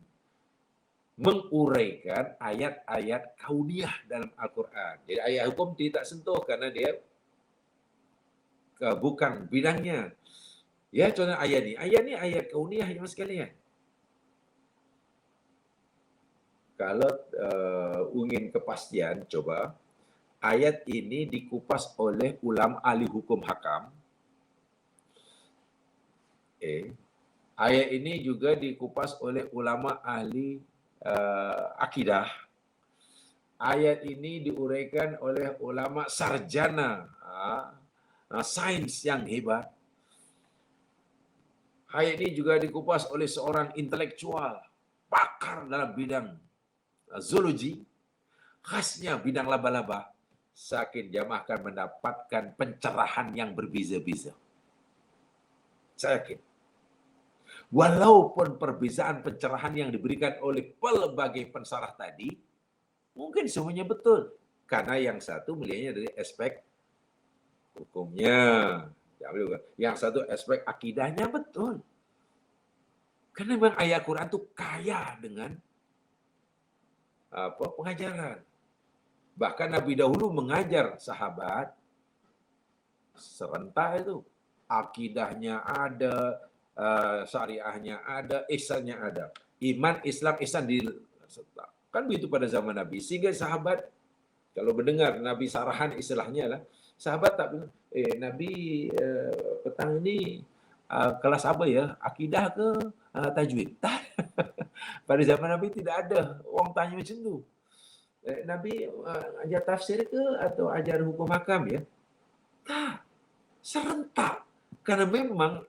menguraikan ayat-ayat kauniyah dalam Al-Quran. Jadi ayat hukum tidak sentuh karena dia bukan bidangnya. Ya, contoh ayat ni ayat kauniyah yang sekalian. Kalau ingin kepastian, coba ayat ini dikupas oleh ulama ahli hukum hakam. Ayat ini juga dikupas oleh ulama ahli akidah. Ayat ini diuraikan oleh ulama sarjana sains yang hebat. Ayat ini juga dikupas oleh seorang intelektual, pakar dalam bidang zoologi, khasnya bidang laba-laba. Sakit jamaah akan mendapatkan pencerahan yang berbeza-beza. Saya yakin. Walaupun perbezaan pencerahan yang diberikan oleh pelbagai pensarah tadi, mungkin semuanya betul. Karena yang satu melihatnya dari aspek hukumnya. Yang satu aspek akidahnya betul. Karena memang ayat Quran itu kaya dengan pengajaran. Bahkan Nabi dahulu mengajar sahabat serentak itu. Akidahnya ada, syariahnya ada, ihsannya ada. Iman, Islam, ihsan di kan begitu pada zaman Nabi. Sehingga sahabat kalau mendengar Nabi sarahan istilahnya lah, sahabat tak bilang, Nabi petang ini kelas apa ya? Akidah ke tajwid? Pada zaman Nabi tidak ada orang tanya macam tu. Nabi ajar tafsir ke atau ajar hukum hakam ya? Tak. Serentak. Karena memang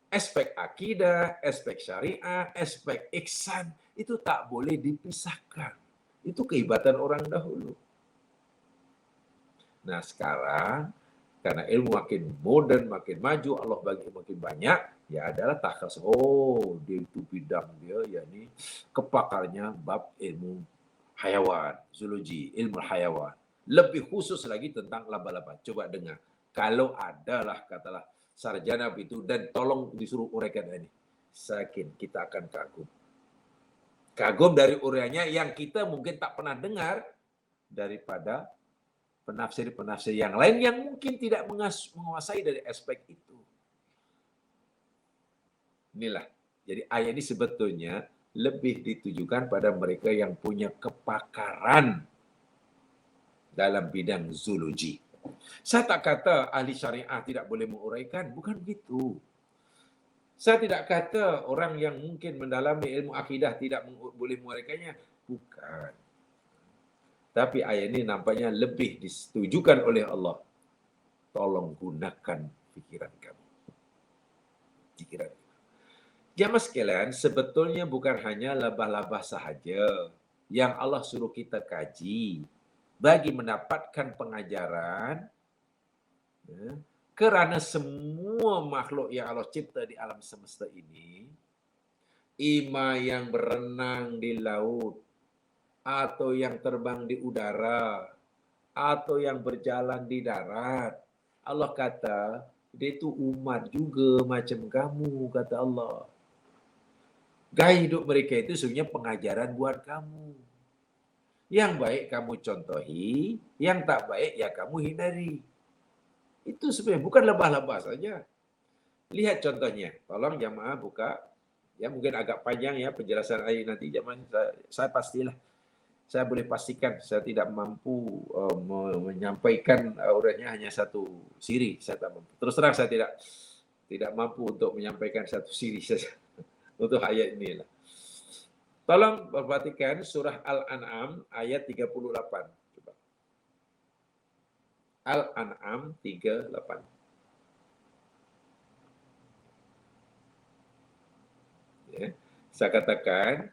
aspek akidah, aspek syariah, aspek ihsan itu tak boleh dipisahkan. Itu kehebatan orang dahulu. Nah sekarang karena ilmu makin modern, makin maju, Allah bagi makin banyak, ya adalah takhas. Oh, dia itu bidang dia, yakni kepakarnya bab ilmu hayawan, zoologi, ilmu hayawan. Lebih khusus lagi tentang laba-laba. Coba dengar. Kalau adalah katalah sarjana itu dan tolong disuruh uraikan ini. Saya yakin kita akan kagum. Kagum dari uraiannya yang kita mungkin tak pernah dengar daripada penafsir-penafsir yang lain yang mungkin tidak menguasai dari aspek itu. Inilah. Jadi ayat ini sebetulnya lebih ditujukan pada mereka yang punya kepakaran dalam bidang zoologi. Saya tak kata ahli syariah tidak boleh menguraikan, bukan begitu. Saya tidak kata orang yang mungkin mendalami ilmu akidah tidak boleh menguraikannya, bukan. Tapi ayat ini nampaknya lebih disetujukan oleh Allah. Tolong gunakan pikiran kamu. Pikiran. Jamaah sekalian, sebetulnya bukan hanya labah-labah sahaja yang Allah suruh kita kaji bagi mendapatkan pengajaran, kerana semua makhluk yang Allah cipta di alam semesta ini, ima yang berenang di laut, atau yang terbang di udara, atau yang berjalan di darat, Allah kata, dia itu umat juga macam kamu, kata Allah. Gaya hidup mereka itu sebenarnya pengajaran buat kamu. Yang baik kamu contohi, yang tak baik ya kamu hindari. Itu sebenarnya bukan lebah-lebah saja. Lihat contohnya. Tolong jamaah buka. Ya mungkin agak panjang ya penjelasan ayat nanti. Jamaah saya pastilah. Saya boleh pastikan saya tidak mampu menyampaikan uraiannya hanya satu siri. Saya tak mampu. Terus terang saya tidak mampu untuk menyampaikan satu siri saja. Untuk ayat ini lah. Tolong perhatikan surah Al-An'am ayat 38. Coba. Al-An'am 38. Ya. Saya katakan,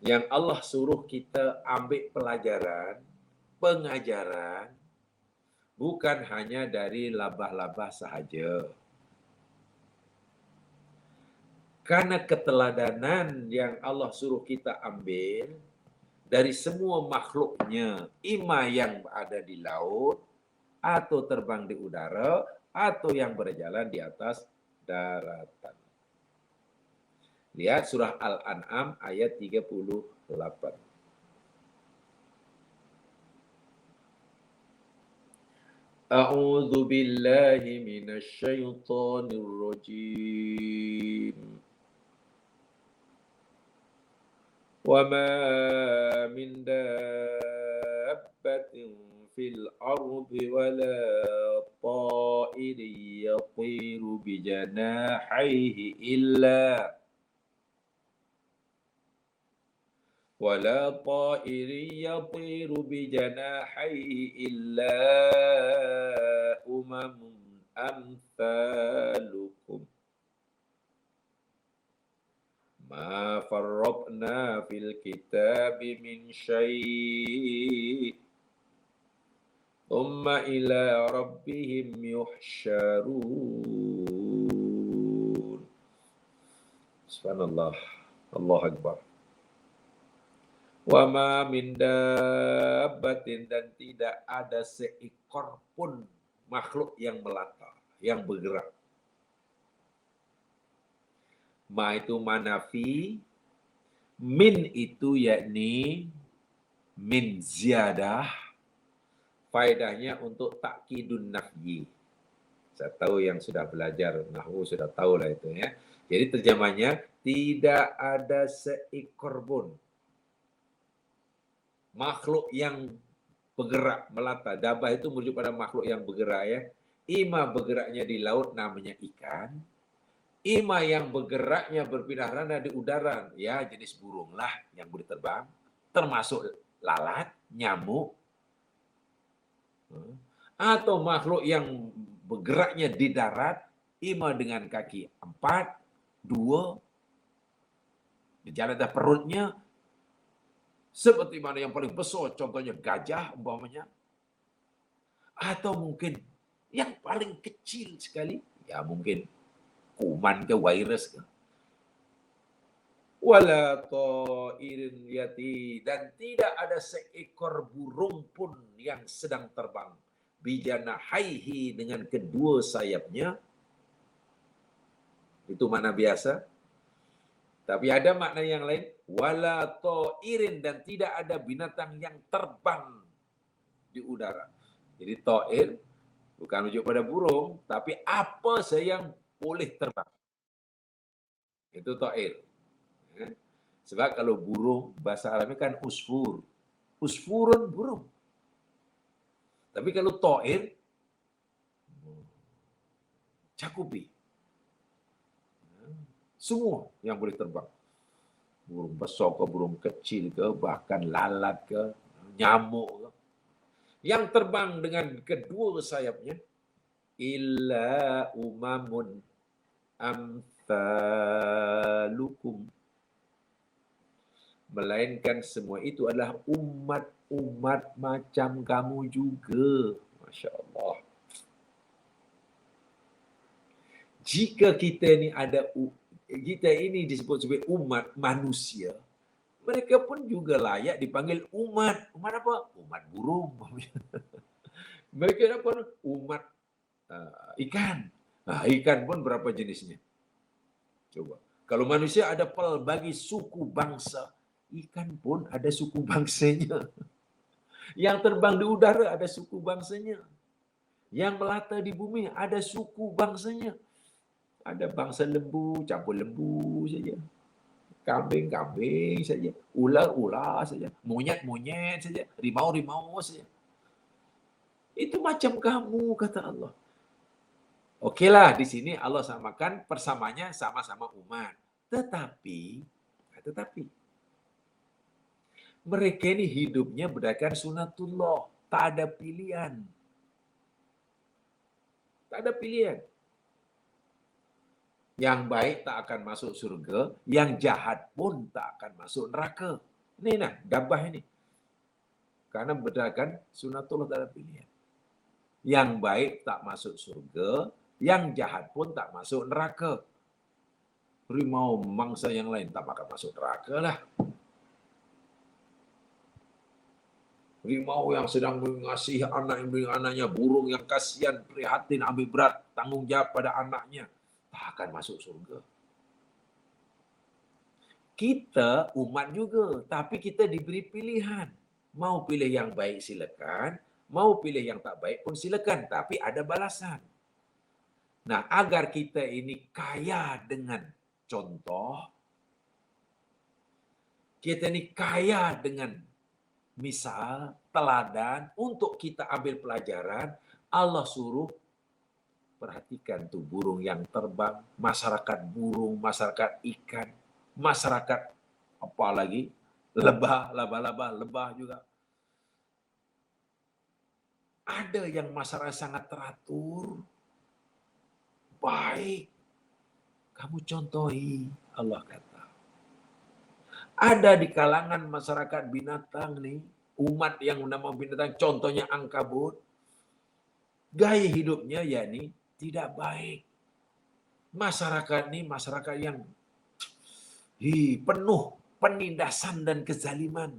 yang Allah suruh kita ambil pelajaran, pengajaran, bukan hanya dari labah-labah sahaja. Karena keteladanan yang Allah suruh kita ambil dari semua makhluknya, ima yang ada di laut, atau terbang di udara, atau yang berjalan di atas daratan. Lihat surah Al-An'am ayat 38. A'udzu billahi minasy syaithanir rajim. وَمَا مِنْ دَابَّةٍ فِي الْأَرْضِ وَلَا طَائِرٍ يَطِيرُ بِجَنَاحَيْهِ إِلَّا أُمَمٌ أَمْثَالُكُمْ مَا فَرَّطْنَا فِي الْكِتَابِ مِنْ شَيْءٍ ثُمَّ إِلَى رَبِّهِمْ يُحْشَرُونَ. Subhanallah, Allahu Akbar. Wa ma min dabbatin, dan tidak ada seekor pun makhluk yang melata, yang bergerak. Ma itu manafi, min itu yakni min ziyadah, faedahnya untuk takkidun nafyi. Saya tahu yang sudah belajar nahwu sudah tahu lah itu ya. Jadi terjemahnya tidak ada seekor pun makhluk yang bergerak melata. Dabah itu merujuk pada makhluk yang bergerak ya. Ima bergeraknya di laut namanya ikan. Ima yang bergeraknya berpindah-pindah di udara, ya jenis burung lah yang boleh terbang, termasuk lalat, nyamuk, atau makhluk yang bergeraknya di darat, ima dengan kaki 4, 2, berjalan atas perutnya, seperti mana yang paling besar, contohnya gajah umpamanya, atau mungkin yang paling kecil sekali, ya mungkin kuman ke virus ke. Wala ta'irin yati, dan tidak ada seekor burung pun yang sedang terbang bijanahaihi, dengan kedua sayapnya. Itu mana biasa. Tapi ada makna yang lain, wala ta'irin, dan tidak ada binatang yang terbang di udara. Jadi ta'ir bukan rujuk pada burung, tapi apa saja yang boleh terbang. Itu ta'ir. Ya. Sebab kalau burung, bahasa Arabnya kan usfur. Usfurun burung. Tapi kalau ta'ir, cakupi. Semua yang boleh terbang. Burung besar ke, burung kecil ke, bahkan lalat ke, nyamuk ke. Yang terbang dengan kedua sayapnya, illa umamun amthalukum. Melainkan semua itu adalah umat-umat macam kamu juga. Masya Allah. Jika kita ini disebut sebagai umat manusia, mereka pun juga layak dipanggil umat. Umat apa? Umat burung. Mereka apa? Umat ikan. Nah, ikan pun berapa jenisnya? Coba. Kalau manusia ada pelbagai suku bangsa, ikan pun ada suku bangsanya. Yang terbang di udara ada suku bangsanya. Yang melata di bumi ada suku bangsanya. Ada bangsa lembu, campur lembu saja. Kambing-kambing saja. Ular-ular saja. Monyet-monyet saja. Rimau-rimau saja. Itu macam kamu, kata Allah. Okeylah, di sini Allah samakan, persamanya sama-sama umat. Tetapi mereka ini hidupnya berdasarkan sunatullah. Tak ada pilihan. Tak ada pilihan. Yang baik tak akan masuk surga, yang jahat pun tak akan masuk neraka. Ini nah, gabah ini. Karena berdasarkan sunatullah tak ada pilihan. Yang baik tak masuk surga, yang jahat pun tak masuk neraka. Rimau mangsa yang lain tak akan masuk neraka lah. Rimau yang sedang mengasihi anaknya, burung yang kasihan, prihatin, ambil berat, tanggung jawab pada anaknya, tak akan masuk surga. Kita umat juga, tapi kita diberi pilihan. Mau pilih yang baik silakan, mau pilih yang tak baik pun silakan, tapi ada balasan. Nah, agar kita ini kaya dengan contoh, kita ini kaya dengan misal, teladan, untuk kita ambil pelajaran, Allah suruh perhatikan tuh burung yang terbang, masyarakat burung, masyarakat ikan, masyarakat apa lagi, lebah juga. Ada yang masyarakat sangat teratur, baik. Kamu contohi, Allah kata. Ada di kalangan masyarakat binatang nih, umat yang nama binatang, contohnya ankabut, gaya hidupnya yakni tidak baik. Masyarakat ini masyarakat yang penuh penindasan dan kezaliman.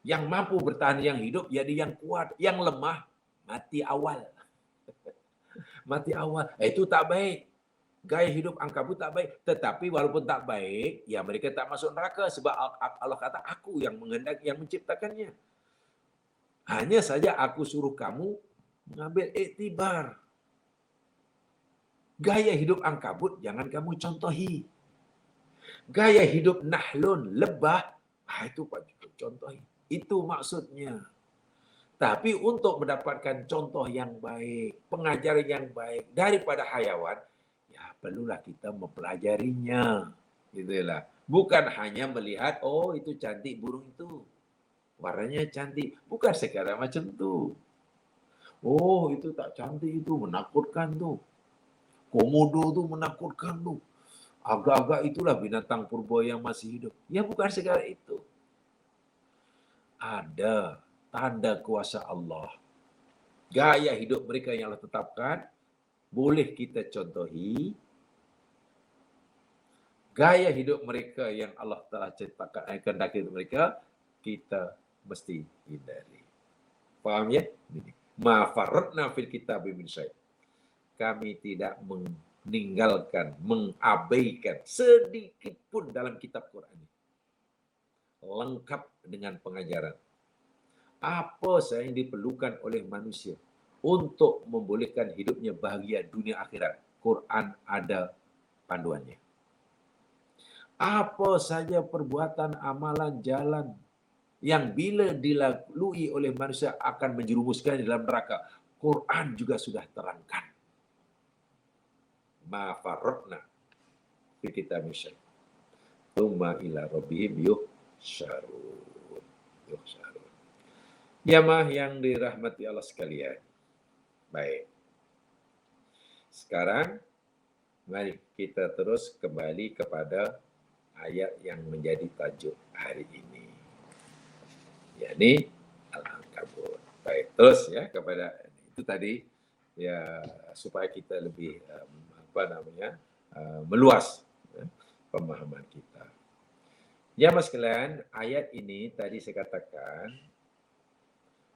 Yang mampu bertahan yang hidup jadi yang kuat, yang lemah mati awal. Mati awal. Itu tak baik. Gaya hidup ankabut tak baik. Tetapi walaupun tak baik, ya mereka tak masuk neraka sebab Allah kata aku yang menghendaki, yang menciptakannya. Hanya saja aku suruh kamu mengambil iktibar. Gaya hidup ankabut jangan kamu contohi. Gaya hidup nahlun, lebah, itu Pak contohi. Itu maksudnya. Tapi untuk mendapatkan contoh yang baik, pengajaran yang baik daripada hayawan, ya perlulah kita mempelajarinya. Gitulah. Bukan hanya melihat, oh itu cantik burung itu. Warnanya cantik. Bukan sekarang macam tu. Oh itu tak cantik itu, menakutkan tu. Komodo tu menakutkan tu. Agak-agak itulah binatang purba yang masih hidup. Ya bukan segala itu. Ada tanda kuasa Allah. Gaya hidup mereka yang Allah tetapkan, boleh kita contohi. Gaya hidup mereka yang Allah telah ciptakan, kehendaki mereka, kita mesti hindari. Faham ya? Ma farratna fil kitab min syai'. Kami tidak meninggalkan, mengabaikan sedikit pun dalam kitab Quran ini. Lengkap dengan pengajaran. Apa saja yang diperlukan oleh manusia untuk membolehkan hidupnya bahagia dunia akhirat. Quran ada panduannya. Apa saja perbuatan, amalan, jalan yang bila dilalui oleh manusia akan menjerumuskan di dalam neraka. Quran juga sudah terangkan. Ma farratna fi kitabis syai'. Tsumma ila rabbihim yuhsyarun. Jamaah yang dirahmati Allah sekalian. Baik. Sekarang mari kita terus kembali kepada ayat yang menjadi tajuk hari ini. Yakni Al-Ankabut. Baik, terus ya kepada itu tadi ya supaya kita lebih meluas ya, pemahaman kita. Ya mas sekalian, ayat ini tadi saya katakan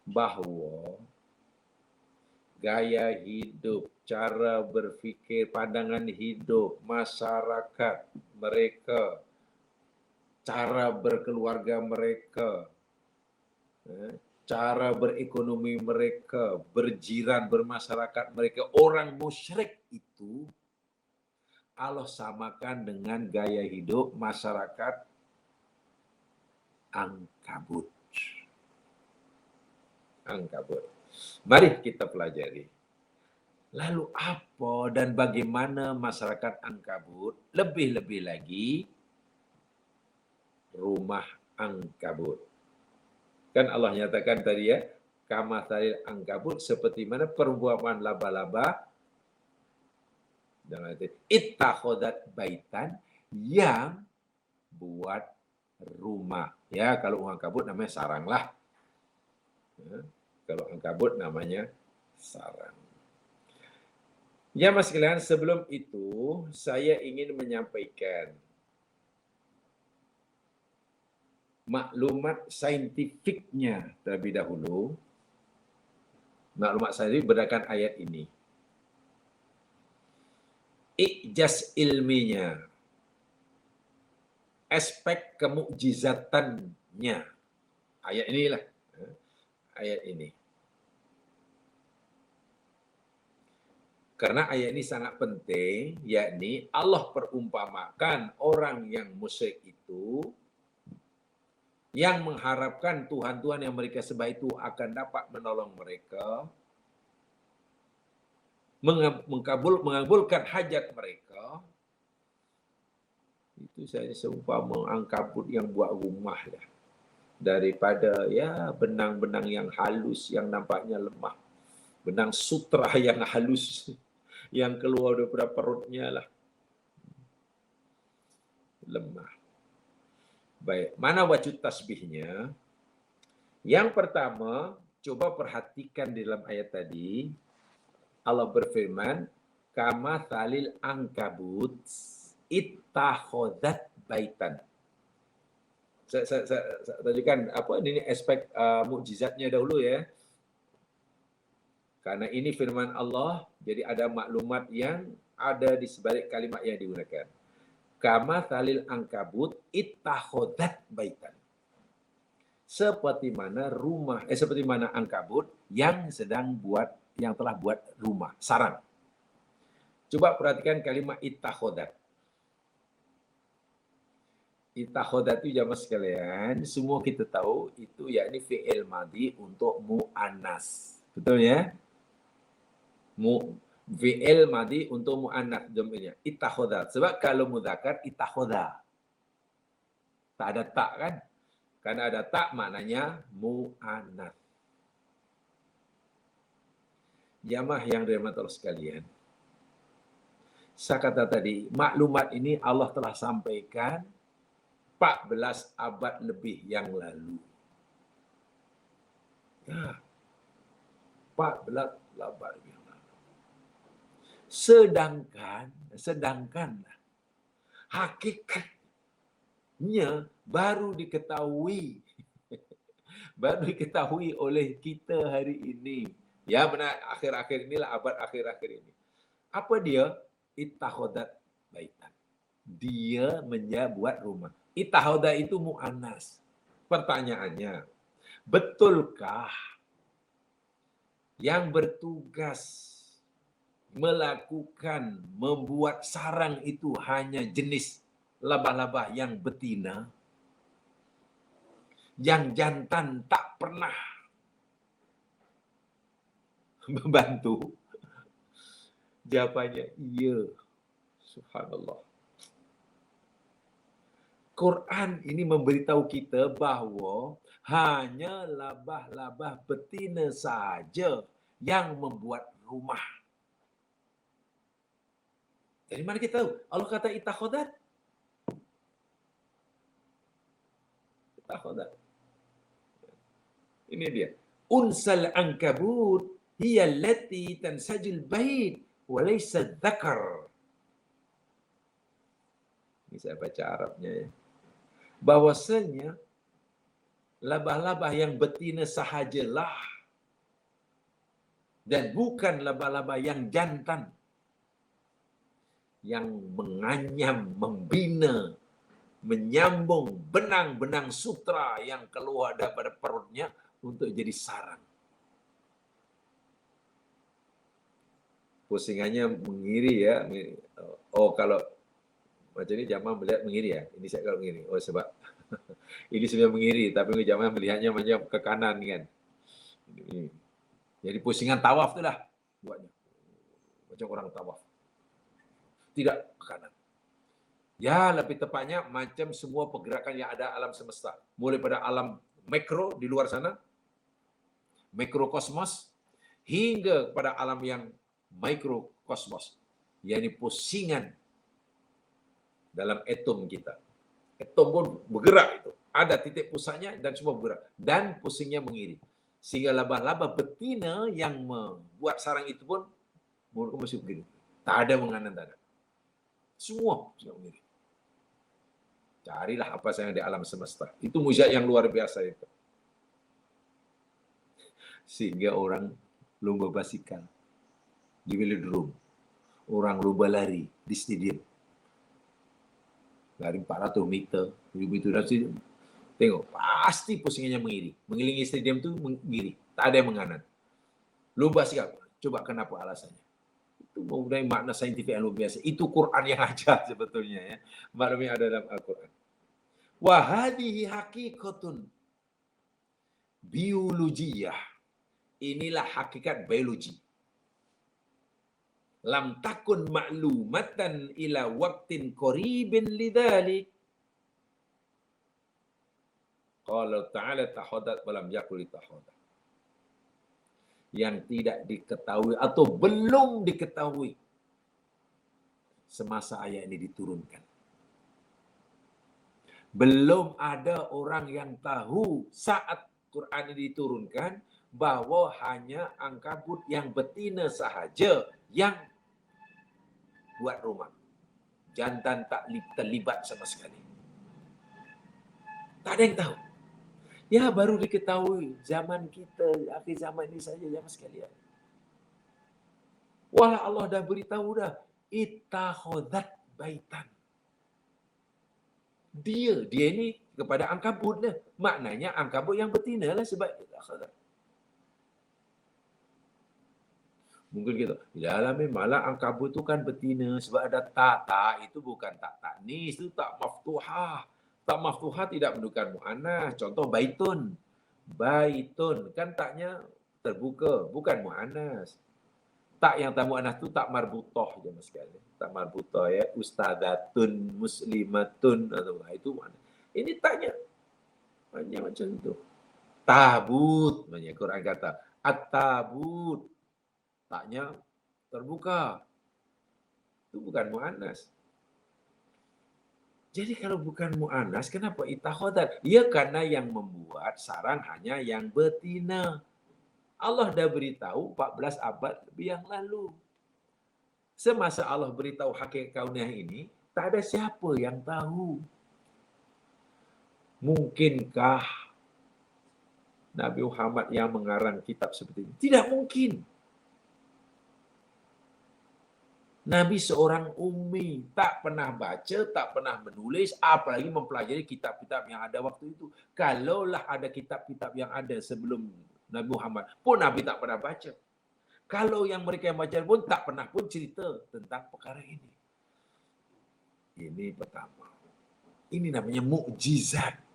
bahawa gaya hidup, cara berfikir, pandangan hidup masyarakat mereka, cara berkeluarga mereka, cara berekonomi mereka, berjiran, bermasyarakat mereka, orang musyrik itu Allah samakan dengan gaya hidup masyarakat Ankabut. Mari kita pelajari. Lalu apa dan bagaimana masyarakat Ankabut? Lebih-lebih lagi rumah Ankabut. Kan Allah nyatakan tadi ya, kamathalil Ankabut, seperti mana perumpamaan laba-laba dalam arti ittakhadat baitan, yang buat rumah. Ya, kalau Ankabut namanya sarang lah. Ya, kalau Ankabut namanya sarang. Ya mas sekalian, sebelum itu saya ingin menyampaikan maklumat saintifiknya terlebih dahulu. Maklumat saintifik berdasarkan ayat ini. Ijaz ilminya, aspek kemukjizatannya, ayat inilah, ayat ini. Karena ayat ini sangat penting, yakni Allah perumpamakan orang yang musyrik itu yang mengharapkan Tuhan-Tuhan yang mereka sembah itu akan dapat menolong mereka, mengabulkan hajat mereka. Itu saya seumpama Ankabut yang buat rumah dah. Daripada ya benang-benang yang halus yang nampaknya lemah. Benang sutra yang halus yang keluar daripada perutnya lah. Lemah. Baik, mana wajud tasbihnya? Yang pertama, coba perhatikan di dalam ayat tadi. Allah berfirman, kama thalil Ankabut ittakhadat baitan. Saya tunjukkan apa ini aspek mukjizatnya dahulu ya. Karena ini firman Allah, jadi ada maklumat yang ada di sebalik kalimat yang digunakan. Kama thalil Ankabut ittakhadat baitan. Seperti mana seperti mana Ankabut yang telah buat rumah, sarang. Coba perhatikan kalimat ittakhadat. Ittakhadat itu jamaah sekalian, semua kita tahu itu yakni fi'il madhi untuk mu'annas. Betul ya? Fi'il madhi untuk mu'annas jamaknya ittakhadat. Sebab kalau mudzakkar ittakhadha. Tak ada tak kan? Karena ada tak maknanya mu'annas. Jamaah yang dirahmati Allah sekalian. Saya kata tadi, maklumat ini Allah telah sampaikan 14 abad lebih yang lalu. Ya, 14 abad yang lalu. Sedangkan hakikatnya baru diketahui oleh kita hari ini. Ya benar, akhir-akhir inilah, abad akhir-akhir ini. Apa dia? Ittakhadat baitan. Dia membuat rumah. Ittakhadat itu mu'annas. Pertanyaannya, betulkah yang bertugas melakukan membuat sarang itu hanya jenis laba-laba yang betina, yang jantan tak pernah membantu? Jawabannya iya. Subhanallah. Quran ini memberitahu kita bahawa hanya labah-labah betina saja yang membuat rumah. Dari mana kita tahu? Allah kata ittakhadat. Ittakhadat. Ini dia. Unsal ankabut hiya allati tansajil bait wa laysa dzakar. Ini saya baca Arabnya ya. Bahwasanya labah-labah yang betina sahajalah dan bukan labah-labah yang jantan yang menganyam, membina, menyambung benang-benang sutra yang keluar daripada perutnya untuk jadi sarang. Pusingannya mengiri ya. Oh, kalau macam ini jamaah melihat mengiri ya. Ini saya kalau mengiri. Oh, sebab ini sebenarnya mengiri, tapi jamaah melihatnya macam ke kanan kan. Jadi pusingan tawaf tu lah buatnya. Macam orang tawaf. Tidak ke kanan. Ya, lebih tepatnya macam semua pergerakan yang ada alam semesta. Mulai pada alam mikro di luar sana, mikrokosmos, hingga pada alam yang mikrokosmos, yakni pusingan dalam atom kita. Atom pun bergerak itu. Ada titik pusatnya dan semua bergerak. Dan pusingnya mengiri. Sehingga laba-laba betina yang membuat sarang itu pun mereka masih begini. Tak ada menganan, tak ada. Semua mengiri. Carilah apa saja di alam semesta. Itu mujizat yang luar biasa itu. Sehingga orang lomba basikal di velodrome. Orang lomba lari di stadium. Lari 400 meter, 1000 meter dan stadium. Tengok, pasti pusingannya mengiri. Mengelilingi stadium itu mengiri. Tak ada yang menganan. Lomba basikal. Coba kenapa alasannya? Itu mempunyai makna saintifik yang luar biasa. Itu Quran yang ajar sebetulnya ya. Maklum yang ada dalam Al-Quran. Wa hadhihi haqiqatun biologiyah. Inilah hakikat biologi. Lam takun ma'lumatan ila waqtin qaribin lidzalik. Qala ta'ala tahadat walam yakul tahadat. Yang tidak diketahui atau belum diketahui semasa ayat ini diturunkan. Belum ada orang yang tahu saat Quran ini diturunkan bahawa hanya ankabut yang betina sahaja yang buat rumah. Jantan tak terlibat sama sekali. Tak ada yang tahu. Ya, baru diketahui zaman kita, akhir zaman ini saja jamaah sekalian. Walau Allah dah beritahu dah, ittakhadat baitan. Dia ni kepada ankabut lah. Maknanya ankabut yang betina lah sebab ittakhadat. Mungkin kita, yalah malah ankabut tu kan betina sebab ada tak. Tak, itu bukan tak taknis, itu tak maftuhah. Tak maftuhah tidak menunjukkan mu'annas. Contoh baitun. Baitun. Kan taknya terbuka. Bukan mu'annas. Tak yang tak mu'annas tu tak marbutah je mas sekali. Tak marbutah ya. Ustadzatun, muslimatun. Itu mu'annas. Ini taknya. Banyak macam tu. Tabut. Banyak Quran kata. At-tabut. Taknya terbuka. Itu bukan mu'annas. Jadi kalau bukan mu'annas, kenapa ittakhadat? Ya karena yang membuat sarang hanya yang betina. Allah dah beritahu 14 abad lebih yang lalu. Semasa Allah beritahu hakikat kauniyah ini, tak ada siapa yang tahu. Mungkinkah Nabi Muhammad yang mengarang kitab seperti ini? Tidak mungkin. Nabi seorang ummi, tak pernah baca, tak pernah menulis, apalagi mempelajari kitab-kitab yang ada waktu itu. Kalaulah ada kitab-kitab yang ada sebelum Nabi Muhammad, pun Nabi tak pernah baca. Kalau yang mereka yang baca pun tak pernah pun cerita tentang perkara ini. Ini pertama. Ini namanya mukjizat.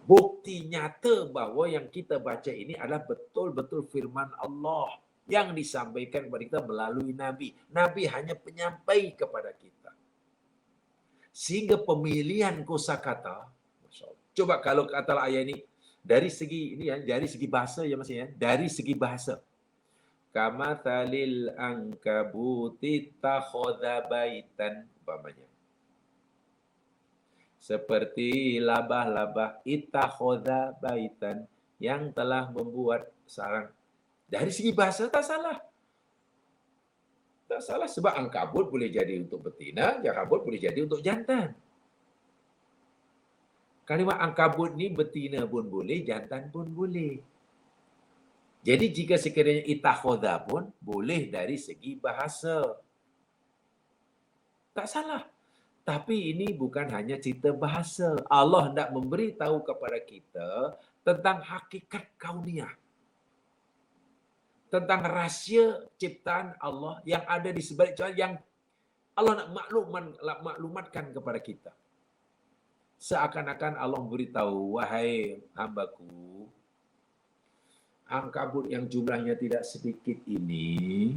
Bukti nyata bahawa yang kita baca ini adalah betul-betul firman Allah yang disampaikan kepada kita melalui Nabi. Nabi hanya penyampai kepada kita. Sehingga pemilihan kosakata, coba kalau kata ayat ini dari segi ini ya, dari segi bahasa ya Mas ya, dari segi bahasa. Kamathalil ankabuti takhadha baitan umpamanya. Seperti labah-labah ittakhadha baitan yang telah membuat sarang. Dari segi bahasa tak salah. Tak salah sebab angkabut boleh jadi untuk betina, jakabut boleh jadi untuk jantan. Kalimat angkabut ni betina pun boleh, jantan pun boleh. Jadi jika sekiranya ittakhadha pun boleh dari segi bahasa. Tak salah. Tapi ini bukan hanya cerita bahasa. Allah hendak memberitahu kepada kita tentang hakikat kauniyah. Tentang rahsia ciptaan Allah yang ada di sebalik jalan yang Allah nak maklumatkan kepada kita. Seakan-akan Allah beritahu, wahai hambaku, angkabut yang jumlahnya tidak sedikit ini,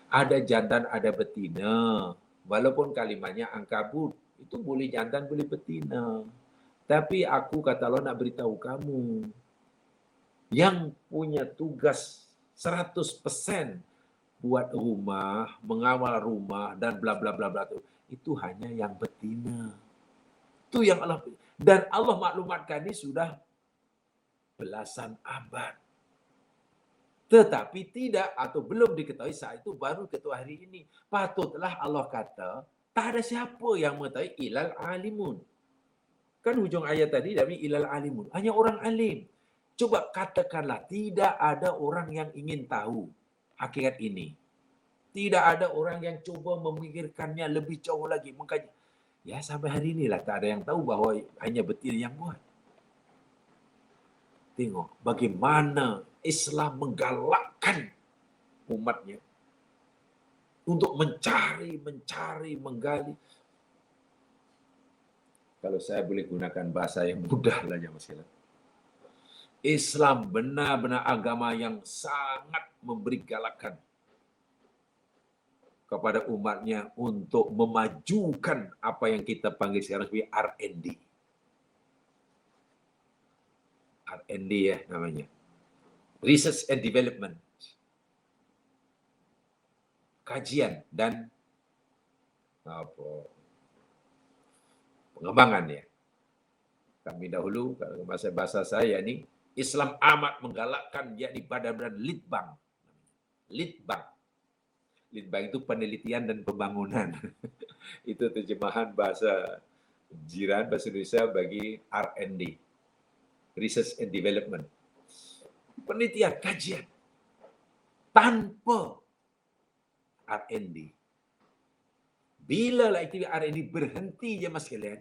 ada jantan, ada betina. Walaupun kalimatnya angkabut, itu boleh jantan, boleh betina. Tapi aku kata Allah nak beritahu kamu, yang punya tugas 100% buat rumah, mengawal rumah dan bla bla bla bla itu hanya yang betina. Itu yang Allah, dan Allah maklumatkan ini sudah belasan abad. Tetapi tidak atau belum diketahui saat itu, baru ketahui hari ini. Patutlah Allah kata, tak ada siapa yang mengetahui ilal alimun. Kan hujung ayat tadi dari ilal alimun, hanya orang alim. Coba katakanlah tidak ada orang yang ingin tahu hakikat ini. Tidak ada orang yang cuba memikirkannya lebih jauh lagi, mengkaji. Ya sampai hari inilah tak ada yang tahu bahawa hanya betina yang buat. Tengok bagaimana Islam menggalakkan umatnya untuk mencari, menggali. Kalau saya boleh gunakan bahasa yang mudah lah ya Mas. Islam benar-benar agama yang sangat memberi galakan kepada umatnya untuk memajukan apa yang kita panggil sekarang sebagai R&D. R&D ya namanya. Research and Development. Kajian dan pengembangan ya. Kami dahulu, kalau bahasa saya ni, Islam amat menggalakkan yakni badan-badan litbang. Litbang. Litbang itu penelitian dan pembangunan. Itu terjemahan bahasa jiran bahasa Indonesia bagi R&D. Research and Development. Penelitian, kajian. Tanpa R&D. Bila lah aktiviti R&D berhenti je mas sekalian,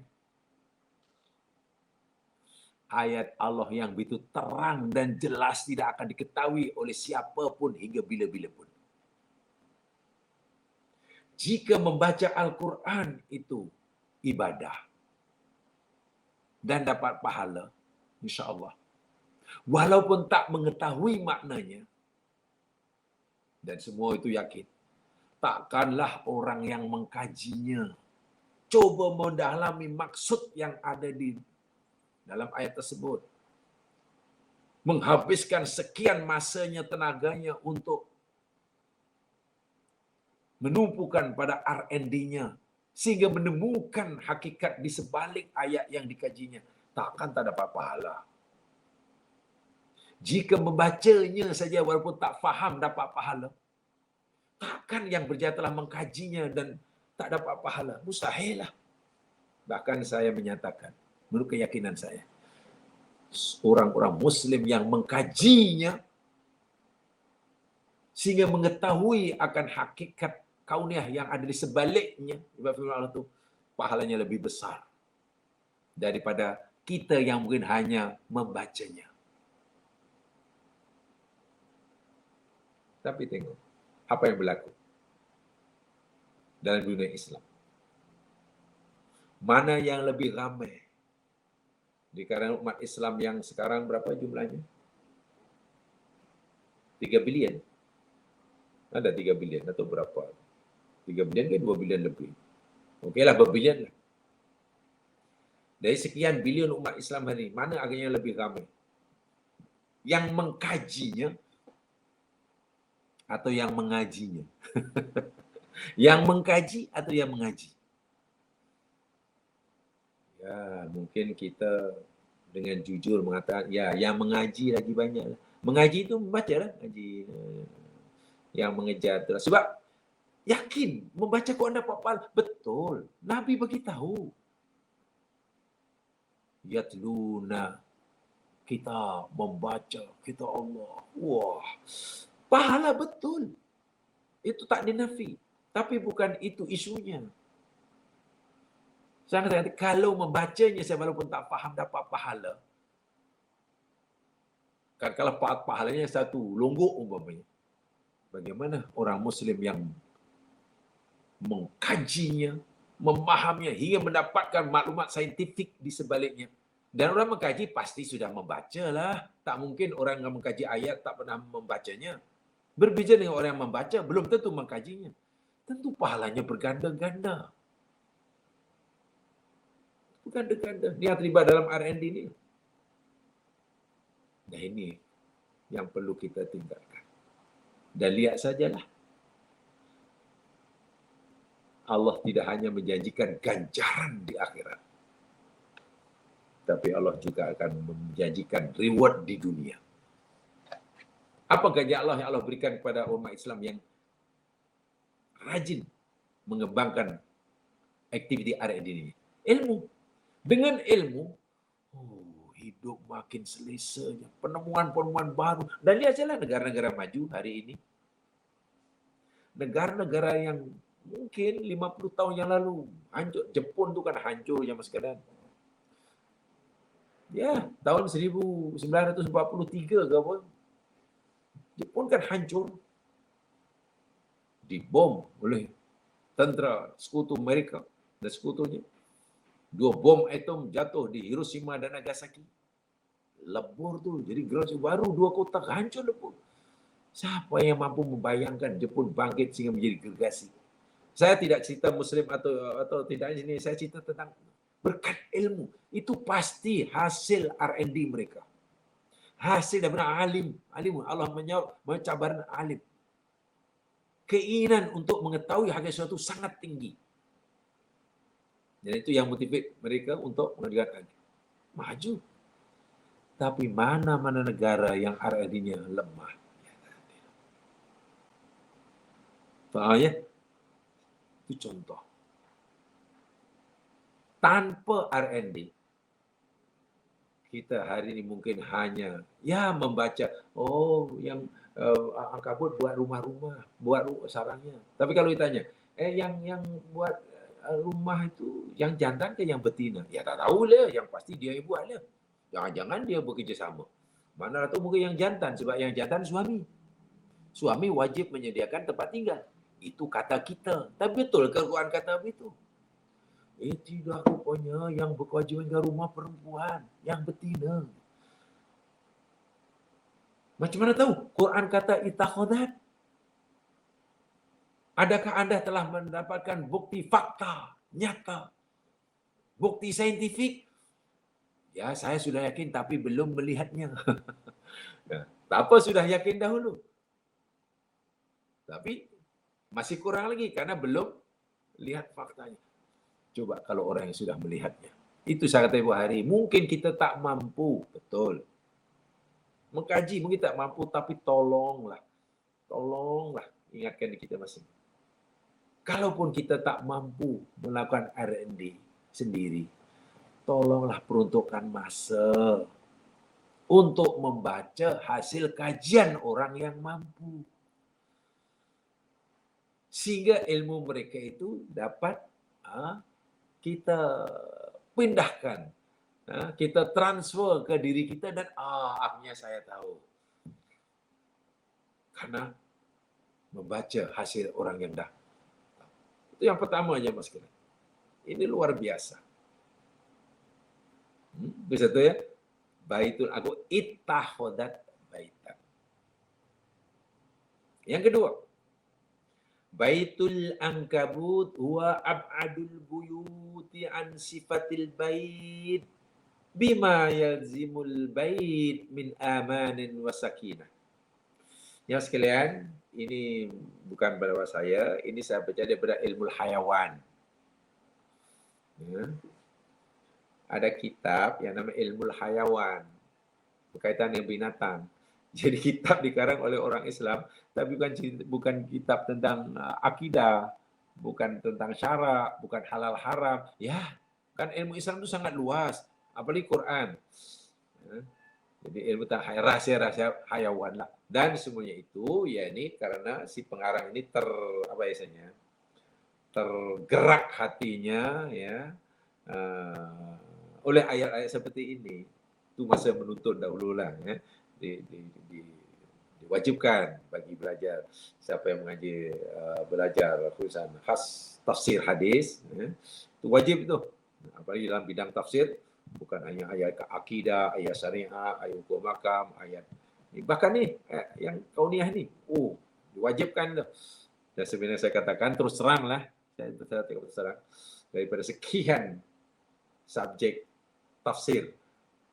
ayat Allah yang begitu terang dan jelas tidak akan diketahui oleh siapa pun hingga bila-bila pun. Jika membaca Al-Quran itu ibadah dan dapat pahala, insya-Allah. Walaupun tak mengetahui maknanya, dan semua itu yakin, takkanlah orang yang mengkajinya coba mendalami maksud yang ada di dalam ayat tersebut, menghabiskan sekian masanya, tenaganya untuk menumpukan pada R&D-nya sehingga menemukan hakikat di sebalik ayat yang dikajinya, takkan tak dapat pahala. Jika membacanya saja walaupun tak faham dapat pahala, takkan yang berjaya telah mengkajinya dan tak dapat pahala? Mustahil lah. Bahkan saya menyatakan, menurut keyakinan saya, orang-orang Muslim yang mengkajinya sehingga mengetahui akan hakikat kauniyah yang ada di sebaliknya ibarat firman Allah tu, pahalanya lebih besar daripada kita yang mungkin hanya membacanya. Tapi tengok apa yang berlaku dalam dunia Islam. Mana yang lebih ramai di kalangan umat Islam yang sekarang berapa jumlahnya? 3 bilion. Ada 3 bilion atau berapa? 3 bilion ke 2 bilion lebih. Okeylah, berbilion lah. Dari sekian bilion umat Islam hari ini, mana agaknya lebih ramai? Yang mengkajinya atau yang mengajinya? Yang mengkaji atau yang mengaji? Ya, mungkin kita dengan jujur mengatakan, ya, yang mengaji lagi banyak. Mengaji itu membaca lah. Ngaji. Yang mengejar itulah. Sebab yakin membaca Quran dapat pahala. Betul. Nabi beritahu. Yatluna, kita membaca, kita Allah. Wah, pahala betul. Itu tak dinafi. Tapi bukan itu isunya. Saya kata, kalau membacanya saya walaupun tak faham dapat pahala. Kan kalau pahalanya satu longgok umpamanya. Bagaimana orang Muslim yang mengkajinya, memahaminya hingga mendapatkan maklumat saintifik di sebaliknya. Dan orang mengkaji pasti sudah membaca lah. Tak mungkin orang yang mengkaji ayat tak pernah membacanya. Berbeza dengan orang yang membaca, belum tentu mengkajinya. Tentu pahalanya berganda-ganda. Berganda-ganda. Dia terlibat dalam R&D ni. Nah ini yang perlu kita tinggalkan. Dan lihat sajalah. Allah tidak hanya menjanjikan ganjaran di akhirat. Tapi Allah juga akan menjanjikan reward di dunia. Apa ganjaran Allah yang Allah berikan kepada umat Islam yang rajin mengembangkan aktiviti R&D ini? Ilmu. Dengan ilmu, hidup makin selesa. Penemuan-penemuan baru. Dan lihat sajalah negara-negara maju hari ini. Negara-negara yang mungkin 50 tahun yang lalu hancur. Jepun tu kan hancur zaman sekarang. Ya, tahun 1943 ke apa? Jepun kan hancur. Dibom oleh tentera sekutu Amerika dan sekutunya. 2 bom atom jatuh di Hiroshima dan Nagasaki. Lebur tu. Jadi generasi baru 2 kota hancur lebur. Siapa yang mampu membayangkan Jepun bangkit sehingga menjadi gergasi? Saya tidak cerita Muslim atau tidak ini. Saya cerita tentang berkat ilmu. Itu pasti hasil R&D mereka. Hasil daripada alim. Allah mencabarkan alim. Keinginan untuk mengetahui hakikat sesuatu sangat tinggi. Dan itu yang motivate mereka untuk mengerjakan maju. Tapi mana-mana negara yang R&D-nya lemah. Faham ya? Itu contoh. Tanpa R&D, kita hari ini mungkin hanya membaca, yang Ankabut buat rumah-rumah, buat sarangnya. Tapi kalau ditanya, yang buat rumah itu yang jantan ke yang betina? Ya tak tahulah, yang pasti dia yang buat lah. Jangan-jangan dia bekerjasama. Mana tahu mungkin yang jantan, sebab yang jantan suami. Suami wajib menyediakan tempat tinggal. Itu kata kita. Tapi betul ke Quran kata begitu? Tidak, rupanya yang berkewajiban dengan rumah perempuan, yang betina. Macam mana tahu? Quran kata itakhadat. Adakah anda telah mendapatkan bukti fakta, nyata, bukti saintifik? Ya, saya sudah yakin tapi belum melihatnya. Tak apa, sudah yakin dahulu. Tapi masih kurang lagi karena belum lihat faktanya. Coba kalau orang yang sudah melihatnya. Itu saya kata ibu hari. Mungkin kita tak mampu, betul. Mengkaji mungkin tak mampu, tapi tolonglah ingatkan kita masing. Kalaupun kita tak mampu melakukan R&D sendiri, tolonglah peruntukkan masa untuk membaca hasil kajian orang yang mampu. Sehingga ilmu mereka itu dapat kita pindahkan, kita transfer ke diri kita dan akhirnya saya tahu. Karena membaca hasil orang yang dah. Itu yang pertama aja Mas Kira. Ini luar biasa. Bisa tuh ya. Baitul aku ittahodat baitan. Yang kedua, Baitul Ankabut huwa ab'adul buyuti an sifatil bait bima yalzimul bait min amanin wa sakinah. Yang sekalian, ini bukan pada saya, ini saya baca daripada ilmu hayawan. Ya. Ada kitab yang nama ilmu hayawan berkaitan dengan binatang. Jadi kitab dikarang oleh orang Islam, tapi bukan kitab tentang akidah, bukan tentang syarak, bukan halal haram. Ya, kan ilmu Islam itu sangat luas, apalagi Quran. Ya. Jadi ilmu tentang rahasia-rahasia hayawan lah. Dan semuanya itu ya ini karena si pengarang ini tergerak hatinya ya oleh ayat-ayat seperti ini. Itu masa menuntut dahulu lah ya. Diwajibkan bagi belajar siapa yang mengaji belajar khususan khas tafsir hadis ya. Itu wajib itu. Apalagi dalam bidang tafsir, bukan hanya ayat akidah, ayat syariah, ayat hukum makam, ayat bahkan nih yang kauniyah nih, diwajibkan tuh. Dan sebenarnya saya katakan terus terang lah, saya terus terang daripada sekian subjek tafsir,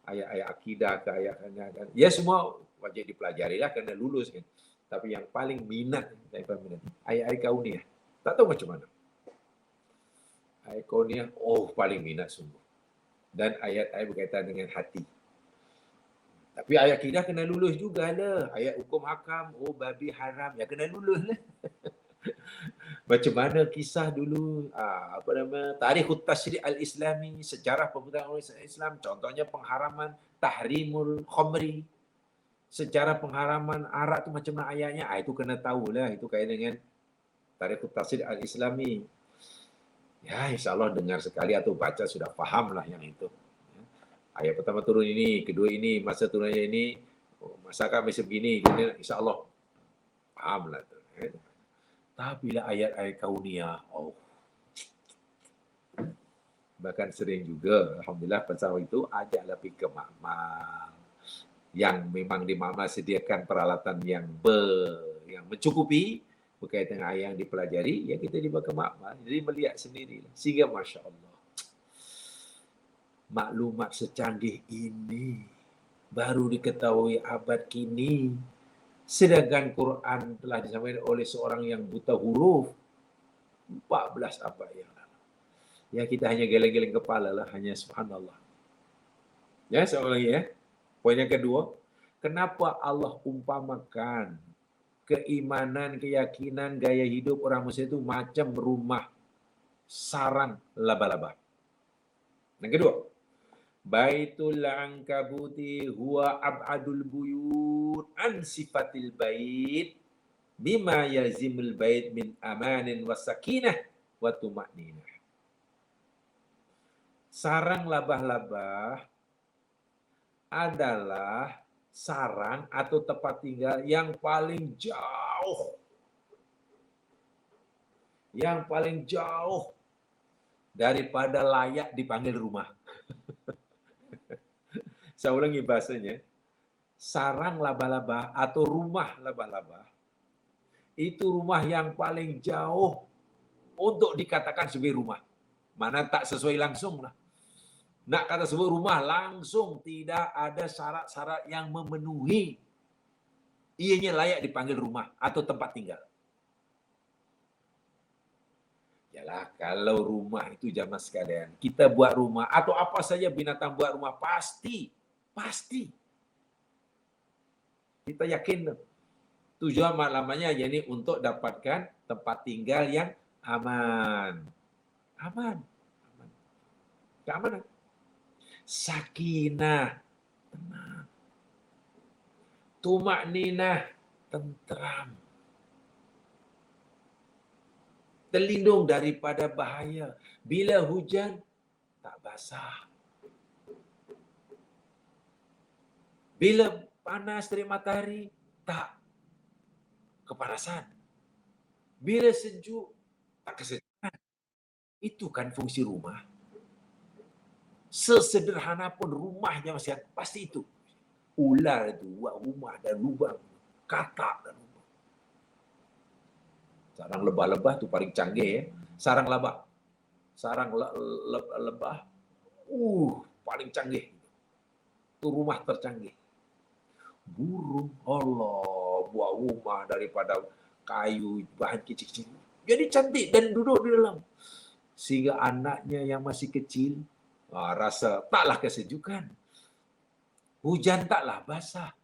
ayat-ayat akidah ke ayat-ayat, ya semua wajib dipelajari lah kerana lulus kan. Tapi yang paling minat daripada minat ayat-ayat kauniyah, tak tahu macam mana. Ayat kauniyah, paling minat sungguh. Dan ayat-ayat berkaitan dengan hati. Tapi ayat akidah kena lulus juga lah. Ayat hukum hakam, babi haram, ya kena lulus lah. Macam mana kisah dulu, tarikh tasyri' al-islami, sejarah pembentukan Islam, contohnya pengharaman tahrimul khamri, sejarah pengharaman arak tu macam mana ayatnya, itu kena tahulah, itu kait dengan tarikh tasyri' al-islami. Ya, insyaAllah dengar sekali atau baca sudah fahamlah yang itu. Ayat pertama turun ini, kedua ini, masa turunnya ini, masyarakat masih begini, insyaAllah fahamlah tu. Tapi bila ayat-ayat kauniyah, bahkan sering juga, alhamdulillah pasal itu ajaklah pergi ke makmal yang memang di makmal sediakan peralatan yang mencukupi berkaitan dengan ayat yang dipelajari, ya kita dibawa ke makmal, jadi melihat sendiri. Sehingga Masya Allah, maklumat secanggih ini baru diketahui abad kini. Sedangkan Quran telah disampaikan oleh seorang yang buta huruf 14 abad yang lalu. Ya kita hanya geleng-geleng kepala lah, hanya subhanallah. Ya, seorang lagi ya. Poin yang kedua, kenapa Allah umpamakan keimanan, keyakinan, gaya hidup orang Muslim itu macam rumah sarang laba-laba. Yang kedua, Baitul Ankabuti huwa ab'adul buyut an sifatil bait bima yazimul bait min amanin wa sakinah wa tuma'ninah. Sarang labah-labah adalah sarang atau tempat tinggal yang paling jauh. Yang paling jauh daripada layak dipanggil rumah. Saya ulangi bahasanya. Sarang laba-laba atau rumah laba-laba itu rumah yang paling jauh untuk dikatakan sebagai rumah. Mana tak sesuai langsung lah. Nak kata sebuah rumah langsung tidak ada syarat-syarat yang memenuhi ianya layak dipanggil rumah atau tempat tinggal. Yalah, kalau rumah itu jamaah sekalian, kita buat rumah atau apa saja binatang buat rumah pasti kita yakin tujuan maklamanya jadi untuk dapatkan tempat tinggal yang aman. Keamanan. Sakinah, tenang. Tumakninah, tentram. terlindung daripada bahaya. Bila hujan, tak basah. Bila panas dari matahari, tak kepanasan. Bila sejuk, tak kesejukan. Itu kan fungsi rumah. Sesederhana pun rumahnya masih pasti itu. Ular itu buat rumah dan lubang, katak dan lubang. Sarang lebah-lebah itu paling canggih ya. Sarang lebah, lebah, paling canggih. Itu rumah tercanggih. Burung, Allah, buat rumah daripada kayu, bahan kecil-kecil. Jadi cantik dan duduk di dalam. Sehingga anaknya yang masih kecil rasa taklah kesejukan. Hujan taklah basah.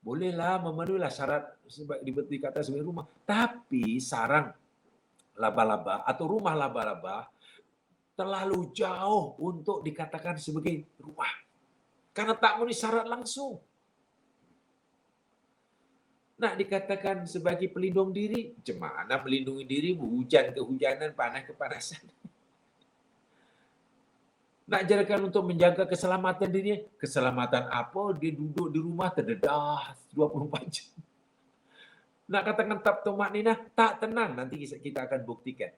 Bolehlah memenuhilah syarat dikata sebagai rumah. Tapi sarang laba-laba atau rumah laba-laba terlalu jauh untuk dikatakan sebagai rumah. Karena tak memenuhi syarat langsung. Nak dikatakan sebagai pelindung diri, gimana melindungi diri, hujan kehujanan, panas kepanasan. Nak ajarkan untuk menjaga keselamatan dirinya. Keselamatan apa? Dia duduk di rumah terdedah 24 jam. Nak katakan tak tumakninah, tak tenang. Nanti kita akan buktikan.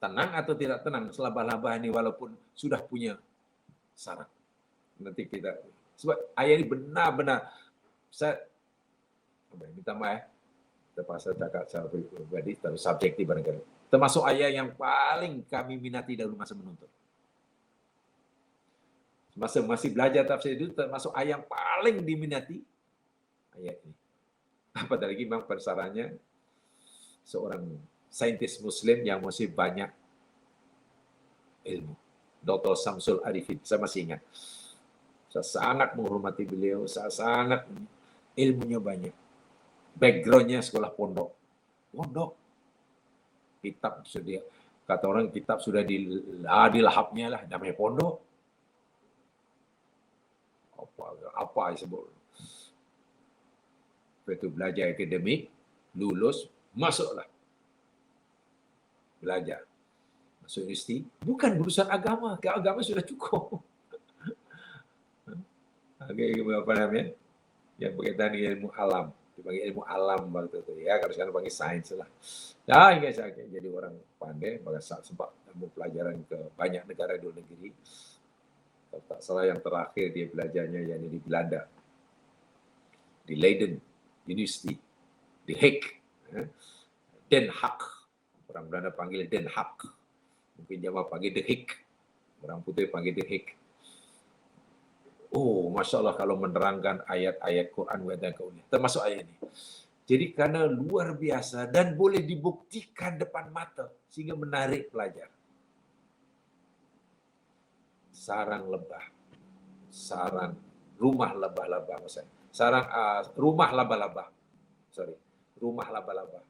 Tenang atau tidak tenang selabah-labah ini walaupun sudah punya syarat. Nanti kita, sebab ayat ini benar-benar, saya minta maaf, terpaksa cakap secara pribadi, terlalu subjektif barangkali. Termasuk ayat yang paling kami minati dalam masa menuntut. Masa masih belajar tafsir itu termasuk ayat yang paling diminati ayat ini. Apatah lagi memang persarannya seorang saintis muslim yang masih banyak ilmu. Dr. Samsul Arifin, saya masih ingat. Saya sangat menghormati beliau, saya sangat ilmunya banyak. Backgroundnya sekolah pondok. Kitab sudah, kata orang kitab sudah dilahapnya lah, namanya pondok. Apa disebut? Betul belajar akademik, lulus, masuklah. Belajar. Masuk universiti, bukan urusan agama, ke agama sudah cukup. Apa namanya? Yang berkaitan dengan ilmu alam. Dipanggil ilmu alam waktu itu ya, kalau sekarang panggil sains lah. Ya, guys, jadi orang pandai, maka sempat ilmu pelajaran ke banyak negara di luar negeri. Tak salah yang terakhir dia belajarnya yang di Belanda, di Leiden University, di Hague, Den Haag. Orang Belanda panggil Den Haag, mungkin Jawa panggil The Hague, orang putih panggil The Hague. Oh, Masya Allah kalau menerangkan ayat-ayat Quran dan keunikan, termasuk ayat ini. Jadi karena luar biasa dan boleh dibuktikan depan mata sehingga menarik pelajar. Sarang lebah, rumah laba-laba maksudnya. Rumah laba-laba. Rumah laba-laba.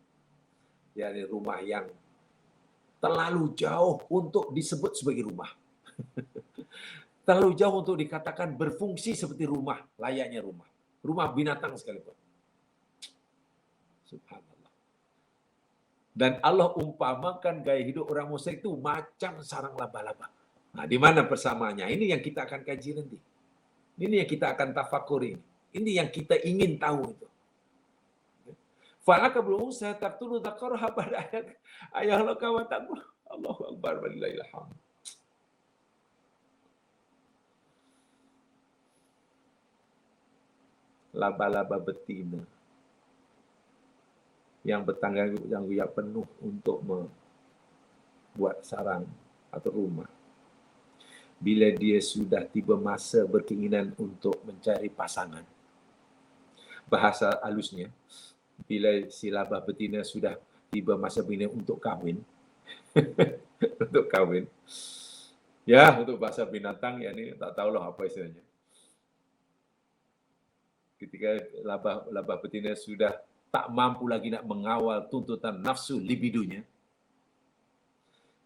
yakni rumah yang terlalu jauh untuk disebut sebagai rumah. Terlalu jauh untuk dikatakan berfungsi seperti rumah, layaknya rumah. Rumah binatang sekalipun. Subhanallah. Dan Allah umpamakan gaya hidup orang musyrik itu macam sarang laba-laba. Nah, di mana persamaannya? Ini yang kita akan kaji nanti. Ini yang kita akan tafakuri. Ini yang kita ingin tahu itu. Falaka belum saya taqtulu dzakaraha pada ayat laka wa taqul Allahu akbar walillahil hamd. Laba-laba betina yang bertanggung jawab penuh untuk membuat sarang atau rumah. Bila dia sudah tiba masa berkeinginan untuk mencari pasangan, bahasa halusnya, bila si laba betina sudah tiba masa berkeinginan untuk kahwin, untuk kahwin, ya untuk bahasa binatang ya ini tak tahulah apa istilahnya. Ketika laba betina sudah tak mampu lagi nak mengawal tuntutan nafsu libidonya,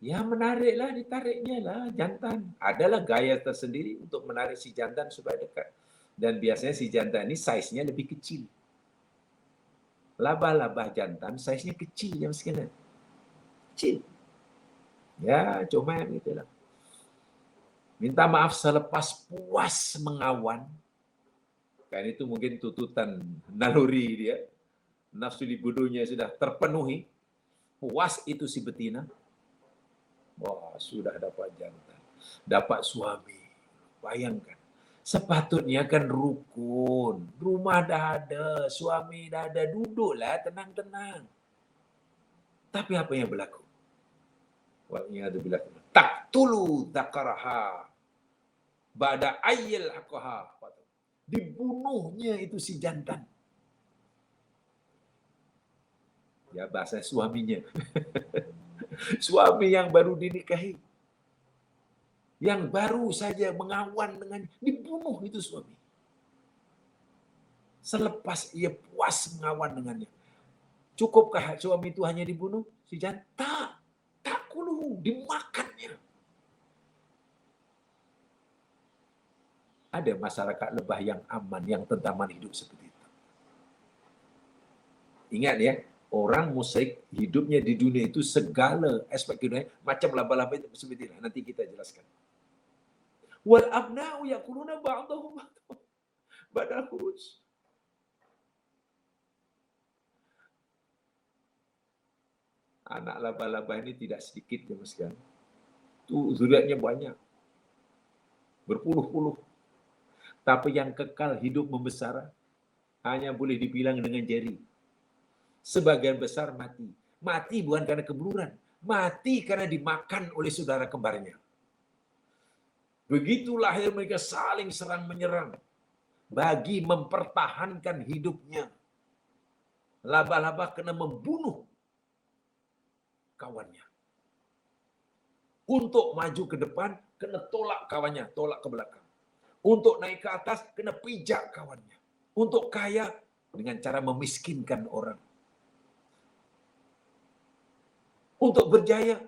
ya menariklah, ditariknya lah jantan. Adalah gaya tersendiri untuk menarik si jantan supaya dekat. Dan biasanya si jantan ini saiznya lebih kecil. Laba-laba jantan saiznya kecil yang sekalian. kecil. Ya, cuma itulah. Minta maaf selepas puas mengawan. Kan itu mungkin tuntutan naluri dia. Nafsu dibunuhnya sudah terpenuhi. Puas itu si betina. Wah, sudah dapat jantan. Dapat suami. Bayangkan. Sepatutnya kan rukun. Rumah dah ada. Suami dah ada. Duduklah tenang-tenang. Tapi apa yang berlaku? Wa'iyadzubillah. Taqtulu dzakaraha ba'da ayyil haqaha. Dibunuhnya itu si jantan. Ya bahasa suaminya. Suami yang baru dinikahi. Yang baru saja mengawan dengan dibunuh itu suami. Selepas ia puas mengawan dengannya. Cukupkah suami itu hanya dibunuh? Si jantan. Tak kulu dimakannya. Ada masyarakat lebah yang aman, yang tentaman hidup seperti itu. Ingat ya, orang musyrik hidupnya di dunia itu segala aspek hidupnya macam laba-laba itu seperti itu. Nanti kita jelaskan. Wal abna'u yakuluna ba'dahum ba'dal khuruj. Anak laba-laba ini tidak sedikit ya Mas kan. Tuh zuriatnya banyak. Berpuluh-puluh. Tapi yang kekal hidup membesar hanya boleh dibilang dengan jari. Sebagian besar mati. Mati bukan karena kebeluran. Mati karena dimakan oleh saudara kembarnya. Begitu lahir mereka saling serang menyerang. Bagi mempertahankan hidupnya. Laba-laba kena membunuh kawannya. Untuk maju ke depan, kena tolak kawannya, tolak ke belakang. Untuk naik ke atas, kena pijak kawannya. Untuk kaya, dengan cara memiskinkan orang. Untuk berjaya,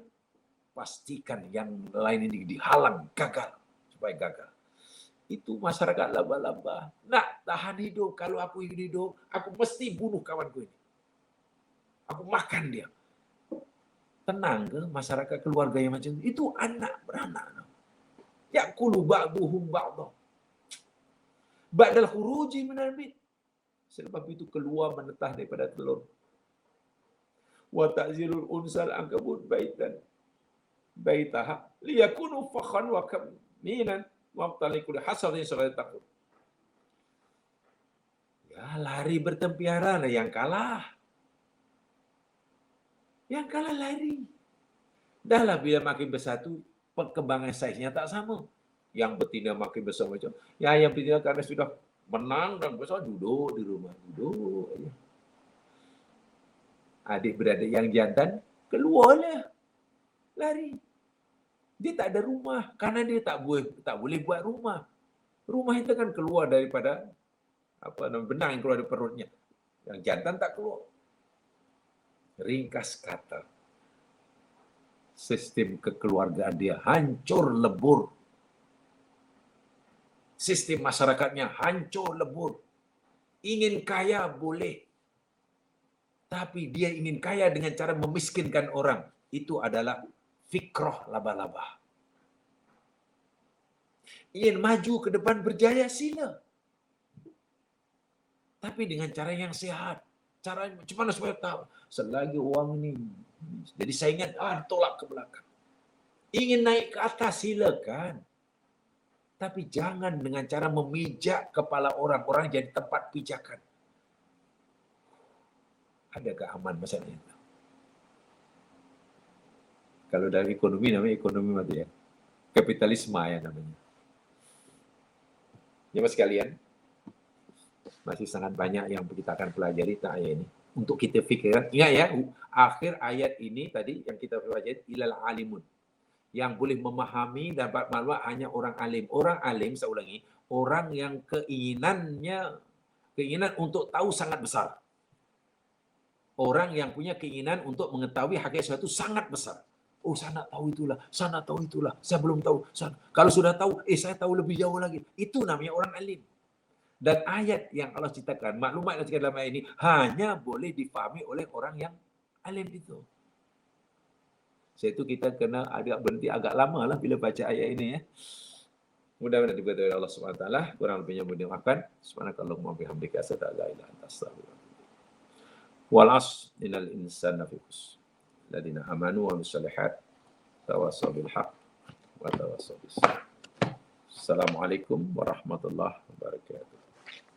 pastikan yang lain ini dihalang, gagal. Supaya gagal. Itu masyarakat laba-laba. Nak, tahan hidup. Kalau aku hidup, aku mesti bunuh kawanku ini. Aku makan dia. Tenang ke masyarakat keluarga yang macam itu? Itu anak beranak. Ya'kulu ba'duhum ba'dah. Ba'dal khuruji minal bait. Sebab itu keluar menetah daripada telur. Wa ta'zirul unsal ankabut baitan. Baitaha liyakunu fakhan wa kaminan wa talikul hasadin salat takut. Ya, lari bertempiaran yang kalah. Yang kalah lari. Dahlah bila makin besar tu perkembangan saiznya tak sama. Yang betina makin besar macam. Ya, yang betina karena sudah menang dan besar duduk di rumah, duduk aja. Adik-beradik yang jantan keluarlah lari. Dia tak ada rumah karena dia tak boleh buat rumah. Rumah itu kan keluar daripada benang yang keluar dari perutnya. Yang jantan tak keluar. Ringkas kata, sistem kekeluargaan dia hancur lebur. Sistem masyarakatnya hancur lebur. Ingin kaya boleh. Tapi dia ingin kaya dengan cara memiskinkan orang. Itu adalah fikrah laba-laba. Ingin maju ke depan berjaya sila. Tapi dengan cara yang sehat. Cara macam mana supaya tahu? Selagi uang ini. Jadi saingan, tolak ke belakang. Ingin naik ke atas, silakan. Tapi jangan dengan cara memijak kepala orang. Orang jadi tempat pijakan. Adakah aman masalah itu? Kalau dari ekonomi namanya ekonomi mati ya. Kapitalisme ya namanya. Ya mas sekalian, masih sangat banyak yang kita akan pelajari tentang ayat ini. Untuk kita fikirkan, ingat ya, akhir ayat ini tadi yang kita pelajari, ilal alimun. Yang boleh memahami dan dapat maklumat hanya orang alim. Orang alim, saya ulangi, orang yang keinginan untuk tahu sangat besar. Orang yang punya keinginan untuk mengetahui hakikat sesuatu sangat besar. Oh, saya nak tahu itulah, saya nak tahu itulah, saya belum tahu. Kalau sudah tahu, saya tahu lebih jauh lagi. Itu namanya orang alim. Dan ayat yang Allah ceritakan, maklumat yang ceritakan dalam ayat ini, hanya boleh difahami oleh orang yang alim itu. Sebab itu kita kena berhenti agak lama lah bila baca ayat ini ya. Mudah-mudahan diberkati oleh Allah SWT. Kurang lebihnya mohon dimaafkan. Subhanakallahumma bihamdika asyhadu an la ilaha illa anta astaghfiruka wa atubu ilaik. Wal 'ashr innal insana lafi khusr. Alladziina aamanu wa 'amilus shalihaati tawassaw bil haqq wa tawassaw bis sabr. Assalamualaikum warahmatullahi wabarakatuh.